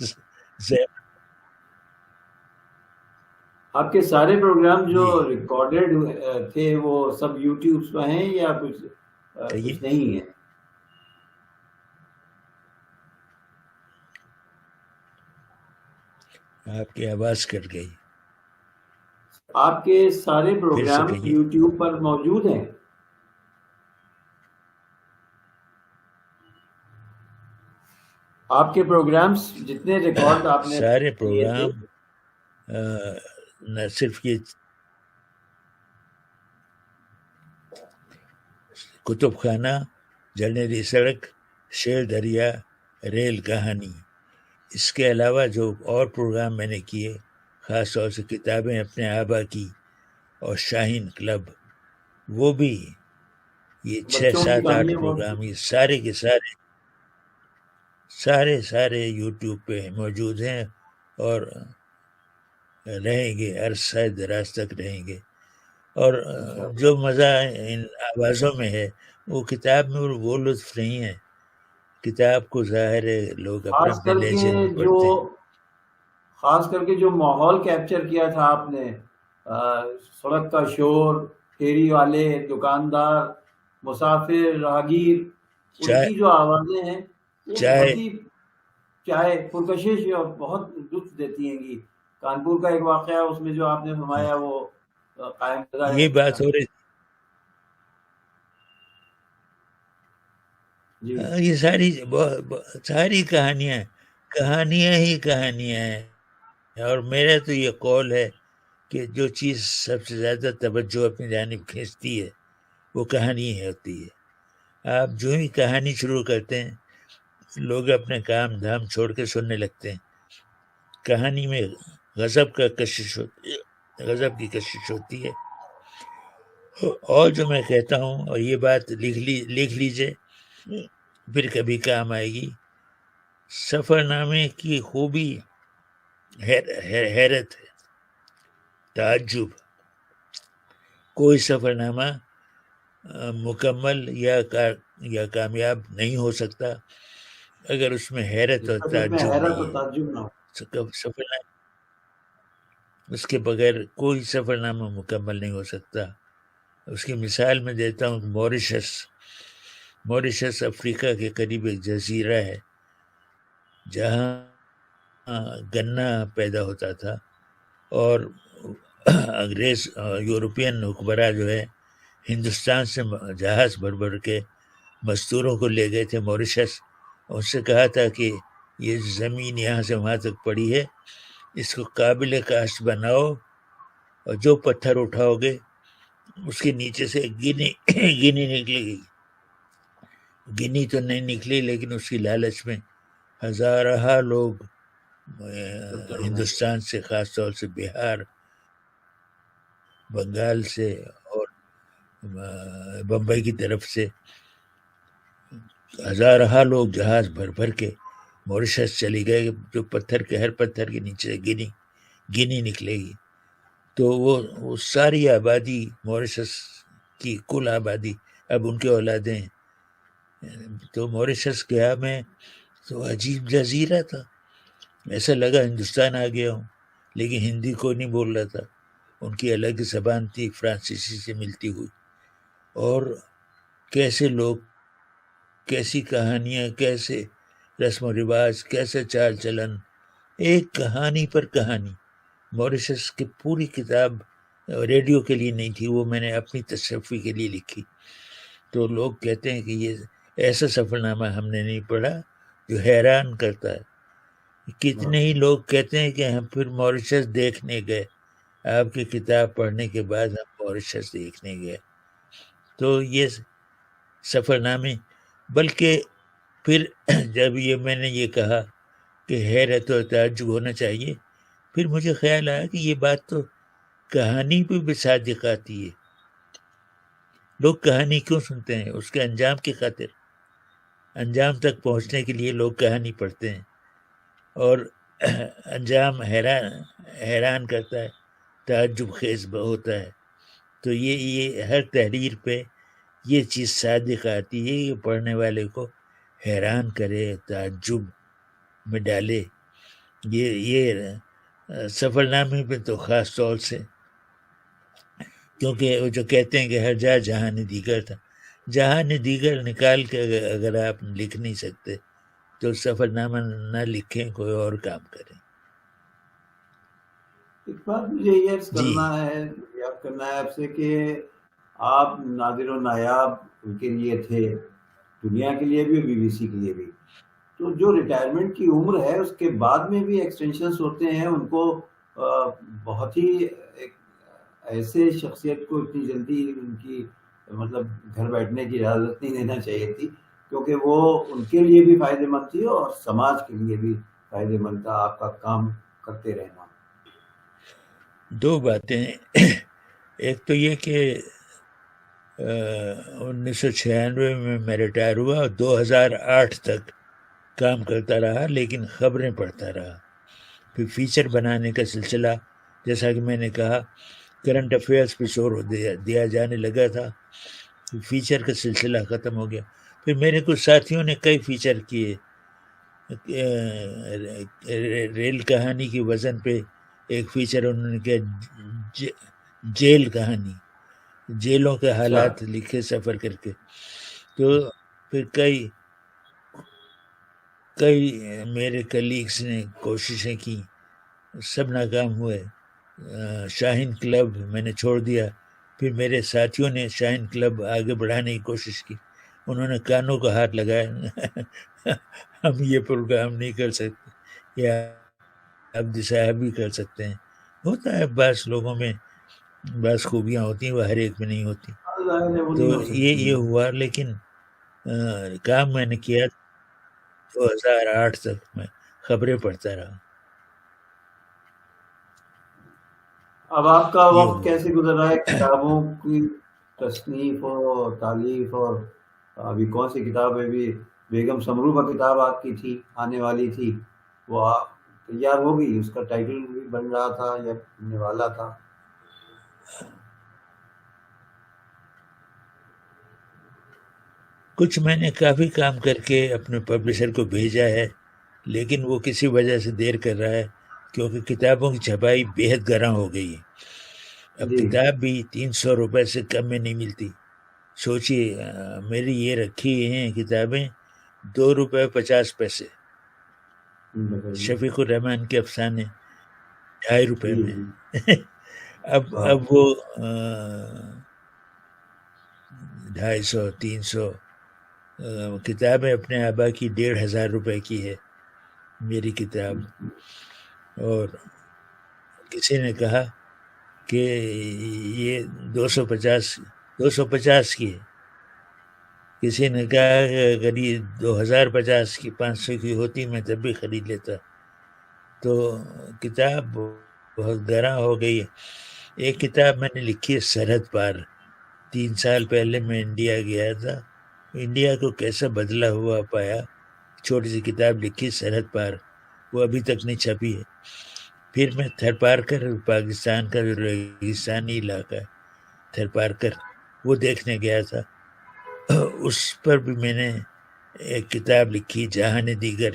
آپ کے سارے پروگرام جو ریکارڈڈ تھے وہ سب یوٹیوب پہ ہیں یا کچھ نہیں ہے؟ آپ کی آواز کٹ گئی. آپ کے سارے پروگرام یوٹیوب پر موجود ہیں؟ آپ کے پروگرامز جتنے ریکارڈ آپ نے سارے پروگرام نہ صرف یہ کتب خانہ، جرنیلی سڑک، شیر دریا، ریل کہانی، اس کے علاوہ جو اور پروگرام میں نے کیے، خاص طور سے کتابیں اپنے آبا کی اور شاہین کلب، وہ بھی یہ 6-7-8 پروگرام یہ سارے کے سارے یوٹیوب پہ موجود ہیں اور رہیں گے، عرصہ دراز تک رہیں گے. اور جو مزہ ان آوازوں میں ہے وہ کتاب میں وہ لطف نہیں ہے. کتاب کو ظاہر ہے لوگ اپنے لہجے میں پڑھتے ہیں. خاص کر کے جو ماحول کیپچر کیا تھا آپ نے، سڑک کا شور، پھیری والے، دکاندار، مسافر، راہگیر، ان کی جو آوازیں ہیں چائے پرکشش اور بہت لطف دیتی ہیں گی. کانپور کا ایک واقعہ اس میں جو آپ نے فرمایا وہ قائم یہ بات ہو رہی یہ ساری کہانیاں ہیں. اور میرا تو یہ قول ہے کہ جو چیز سب سے زیادہ توجہ اپنی جانب کھینچتی ہے وہ کہانی ہوتی ہے. آپ جو ہی کہانی شروع کرتے ہیں لوگ اپنے کام دھام چھوڑ کے سننے لگتے ہیں. کہانی میں غضب کی کشش ہوتی ہے. اور جو میں کہتا ہوں، اور یہ بات لکھ لیجئے، پھر کبھی کام آئے گی، سفر نامے کی خوبی حیرت ہے، تعجب. کوئی سفر نامہ مکمل یا کامیاب نہیں ہو سکتا اگر اس میں حیرت اور تعجب نہیں ہے. سفر نامہ اس کے بغیر کوئی سفر نامہ مکمل نہیں ہو سکتا. اس کی مثال میں دیتا ہوں. موریشس افریقہ کے قریب ایک جزیرہ ہے جہاں گنا پیدا ہوتا تھا، اور انگریز یورپین حکمراں جو ہے ہندوستان سے جہاز بھر کے مزدوروں کو لے گئے تھے موریشس. ان سے کہا تھا کہ یہ زمین یہاں سے وہاں تک پڑی ہے، اس کو قابل کاشت بناؤ، اور جو پتھر اٹھاؤ گے اس کے نیچے سے گنی نکلے گی. گنی تو نہیں نکلی، لیکن اس کی لالچ میں ہزارہ لوگ ہندوستان سے، خاص طور سے بہار، بنگال سے اور بمبئی کی طرف سے ہزارہ لوگ جہاز بھر کے موریشس چلی گئے، جو ہر پتھر کے نیچے گنی نکلے گی. تو وہ ساری آبادی، موریشس کی کل آبادی اب ان کے اولادیں ہیں. تو موریشس گیا میں تو عجیب جزیرہ تھا، ایسا لگا ہندوستان آ گیا ہوں، لیکن ہندی کوئی نہیں بول رہا تھا. ان کی الگ زبان تھی، فرانسیسی سے ملتی ہوئی. اور کیسے لوگ، کیسی کہانیاں، کیسے رسم و رواج، کیسے چال چلن، ایک کہانی پر کہانی. موریشس کی پوری کتاب ریڈیو کے لیے نہیں تھی، وہ میں نے اپنی تصفی کے لیے لکھی. تو لوگ کہتے ہیں کہ یہ ایسا سفر نامہ ہم نے نہیں پڑھا جو حیران کرتا ہے. کتنے ہی لوگ کہتے ہیں کہ ہم پھر موریشس دیکھنے گئے، آپ کی کتاب پڑھنے کے بعد ہم موریشس دیکھنے گئے. تو یہ سفر نامے، بلکہ پھر جب میں نے یہ کہا کہ حیرت اور تعجب ہونا چاہیے، پھر مجھے خیال آیا کہ یہ بات تو کہانی پہ بھی صادق آتی ہے. لوگ کہانی کیوں سنتے ہیں؟ اس کے انجام کی خاطر. انجام تک پہنچنے کے لیے لوگ کہانی پڑھتے ہیں، اور انجام حیران کرتا ہے، تعجب خیز ہوتا ہے. تو یہ ہر تحریر پہ یہ چیز صادق آتی ہے کہ پڑھنے والے کو حیران کرے، تعجب میں ڈالے. یہ سفر نامے پہ تو خاص طور سے، کیونکہ وہ جو کہتے ہیں کہ ہر جہاں دیگر تھا، جہاں دیگر نکال کے اگر آپ لکھ نہیں سکتے تو سفر نامہ نہ لکھیں، کوئی اور کام کریں. ایک بات مجھے یہ کرنا ہے آپ سے کہ آپ نادر و نایاب ان کے لیے تھے، دنیا کے لیے بھی، بی بی سی کے لیے بھی. تو جو ریٹائرمنٹ کی عمر ہے اس کے بعد میں بھی ایکسٹینشنز ہوتے ہیں، ان کو بہت ہی ایسے شخصیت کو اتنی جلدی ان کی مطلب گھر بیٹھنے کی اجازت نہیں دینا چاہیے تھی، کیونکہ وہ ان کے لیے بھی فائدہ مند تھی اور سماج کے لیے بھی فائدہ مند تھا آپ کا کام کرتے رہنا. دو باتیں، ایک تو یہ کہ 1996 میں ریٹائر ہوا اور 2008 تک کام کرتا رہا، لیکن خبریں پڑھتا رہا. پھر فیچر بنانے کا سلسلہ، جیسا کہ میں نے کہا، کرنٹ افیئرس پہ شور دیا جانے لگا تھا، فیچر کا سلسلہ ختم ہو گیا. پھر میرے کچھ ساتھیوں نے کئی فیچر کیے، ریل کہانی کی وزن پہ ایک فیچر انہوں نے کیا، جیل کہانی، جیلوں کے حالات لکھے سفر کر کے. تو پھر کئی میرے کلیگس نے کوششیں کی، سب ناکام ہوئے. شاہین کلب میں نے چھوڑ دیا. پھر میرے ساتھیوں نے شاہین کلب آگے بڑھانے کی کوشش کی، انہوں نے کانوں کا ہاتھ لگایا ہم یہ پروگرام نہیں کر سکتے، یا عبد صاحب بھی کر سکتے ہیں. ہوتا ہے بعض لوگوں میں بعض خوبیاں ہوتی ہیں، وہ ہر ایک میں نہیں ہوتی. تو یہ ہوا. لیکن کام میں نے کیا 2008 تک میں خبریں پڑھتا رہا. اب آپ کا یہ وقت ہوا. کیسے گزر رہا ہے کتابوں کی تصنیف اور تالیف؟ اور ابھی کون سی کتاب ہے؟ بھی بیگم سمرو کا کتاب آپ کی تھی، آنے والی تھی، وہ تیار ہو گئی؟ اس کا ٹائٹل بھی بن رہا تھا یا بننے والا تھا؟ کچھ میں نے کافی کام کر کے اپنے پبلشر کو بھیجا ہے، لیکن وہ کسی وجہ سے دیر کر رہا ہے، کیونکہ کتابوں کی چھپائی بےحد گراں ہو گئی ہے. اب جی کتاب بھی 300 روپے سے کم میں نہیں ملتی. سوچیے، میری یہ رکھی ہیں کتابیں 2 روپے 50 پیسے. بتائیے۔ شفیق الرحمان کے افسانے 2.5 روپے جی میں. جی ہاں اب وہ 250 300 کتابیں اپنے آبا کی 1,500 روپے کی ہے میری کتاب. اور کسی نے کہا کہ یہ 250 کی ہے. کسی نے کہا کہ اگر یہ 2050 کی 500 کی ہوتی میں تب بھی خرید لیتا. تو کتاب بہت گراں ہو گئی ہے. ایک کتاب میں نے لکھی ہے سرحد پار. 3 سال پہلے میں انڈیا گیا تھا، انڈیا کو کیسا بدلا ہوا پایا. چھوٹی سی کتاب لکھی سرحد پار، وہ ابھی تک نہیں چھپی ہے. پھر میں تھرپارکر، پاکستان کا جو ریگستانی علاقہ ہے تھرپارکر، وہ دیکھنے گیا تھا. اس پر بھی میں نے ایک کتاب لکھی جہان دیگر،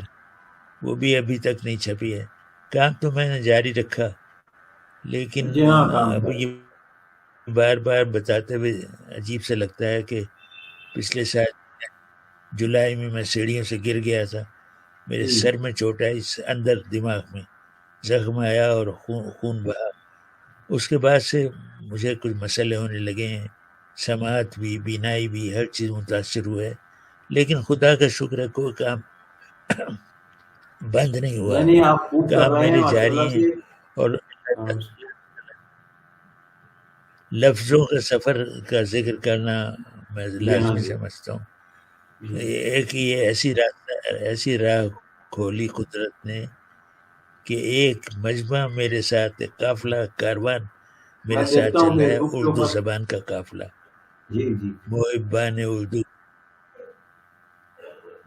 وہ بھی ابھی تک نہیں چھپی ہے. کام تو میں نے جاری رکھا، لیکن جی ہاں کام اب کر یہ بار بار بتاتے ہوئے عجیب سے لگتا ہے کہ پچھلے سال جولائی میں سیڑھیوں سے گر گیا تھا. میرے جی سر میں چوٹ آئی، اندر دماغ میں زخم آیا اور خون بہا. اس کے بعد سے مجھے کچھ مسئلے ہونے لگے ہیں، سماعت بھی، بینائی بھی، ہر چیز متاثر ہوئے. لیکن خدا کا شکر ہے کوئی کام بند نہیں ہوا ہے، نہیں آپ خوب کر کام رہے ہیں میرے ماشاء جاری اللہ ہیں. سے۔ اور لفظوں کا سفر کا ذکر کرنا میں جی ہاں لازمی جی سمجھتا ہوں. جی ایک یہ ایسی راہ کھولی قدرت نے کہ ایک مجمع میرے ساتھ، ایک قافلہ کاروان میں میرے ساتھ دیکھتا چل ہوں رہا فیس ہے، بک کے اردو اوپر۔ زبان کا قافلہ، جی جی محبان اردو.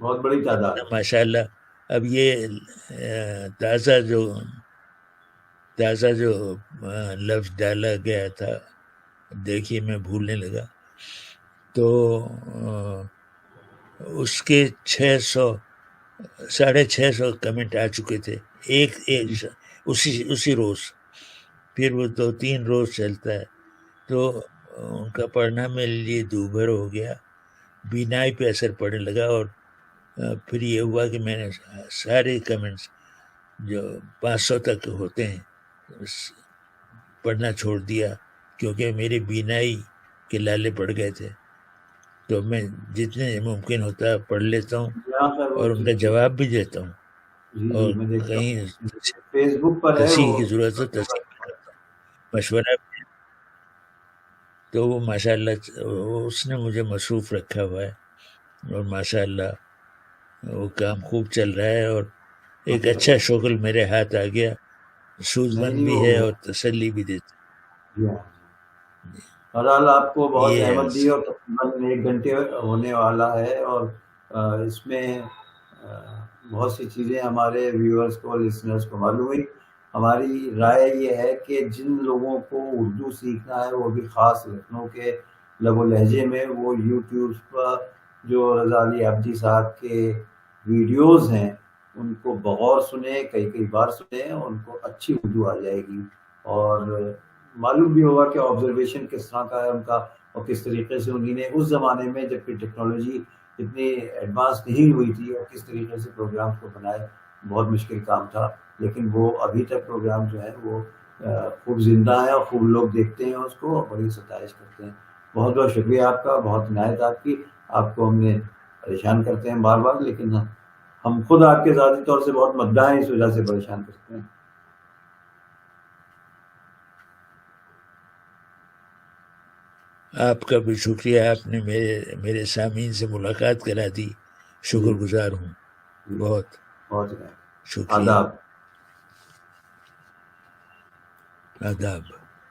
بہت بڑی تعداد ہے۔ ماشاء اللہ. اب یہ تازہ جو لفظ ڈالا گیا تھا، دیکھیے میں بھولنے لگا، تو اس کے 600 کمنٹ آ چکے تھے ایک اسی روز. پھر وہ 2-3 روز چلتا ہے، تو ان کا پڑھنا میرے لیے دوبھر ہو گیا، بینائی پہ اثر پڑنے لگا. اور پھر یہ ہوا کہ میں نے سارے کمنٹس جو 500 تک ہوتے ہیں پڑھنا چھوڑ دیا، کیونکہ میری بینائی کے لالے پڑ گئے تھے. تو میں جتنے ممکن ہوتا ہے پڑھ لیتا ہوں ہاں سر وہ اور ان کا جواب بھی دیتا ہوں. جی اور جی میں دیکھتا کہیں ہوں فیس بک پر ہے تصحیح وہ۔ کی ضرورت ہو تصحیح بھی کرتا ہوں، مشورہ بھی. تو وہ ماشاء اللہ اس نے مجھے مصروف رکھا ہوا ہے، اور ماشاء اللہ وہ کام خوب چل رہا ہے. اور ایک اچھا شغل میرے ہاتھ آ گیا، سود نہیں مند نہیں بھی وہ ہے اور تسلی بھی دیتا. جی ہاں بہرحال آپ کو بہت یہ زحمت دی، اور تقریباً 1 گھنٹے ہونے والا ہے، اور اس میں بہت سی چیزیں ہمارے ویورز کو، لسنرز کو معلوم ہوئی۔ ہماری رائے یہ ہے کہ جن لوگوں کو اردو سیکھنا ہے، وہ بھی خاص لکھنؤ کے لب و لہجے میں، وہ یوٹیوب پر جو رضا علی عابدی صاحب کے ویڈیوز ہیں ان کو بغور سنیں، کئی بار سنیں، ان کو اچھی اردو آ جائے گی، اور معلوم بھی ہوگا کہ آبزرویشن کس طرح کا ہے ان کا، اور کس طریقے سے انہی نے اس زمانے میں جب کہ ٹیکنالوجی اتنی ایڈوانس نہیں ہوئی تھی، اور کس طریقے سے پروگرام کو بنائے. بہت مشکل کام تھا، لیکن وہ ابھی تک پروگرام جو ہے وہ خوب زندہ ہے، اور خوب لوگ دیکھتے ہیں اس کو، اور بڑی ستائش کرتے ہیں. بہت بہت شکریہ آپ کا، بہت عنایت آپ کی. آپ کو ہم نے پریشان کرتے ہیں بار بار، لیکن ہم خود آپ کے ذاتی طور سے بہت مداح ہیں، اس وجہ سے پریشان کرتے ہیں. آپ کا بھی شکریہ، آپ نے میرے سامعین سے ملاقات کرا دی، شکر گزار ہوں، بہت بہت شکریہ، آداب. آداب.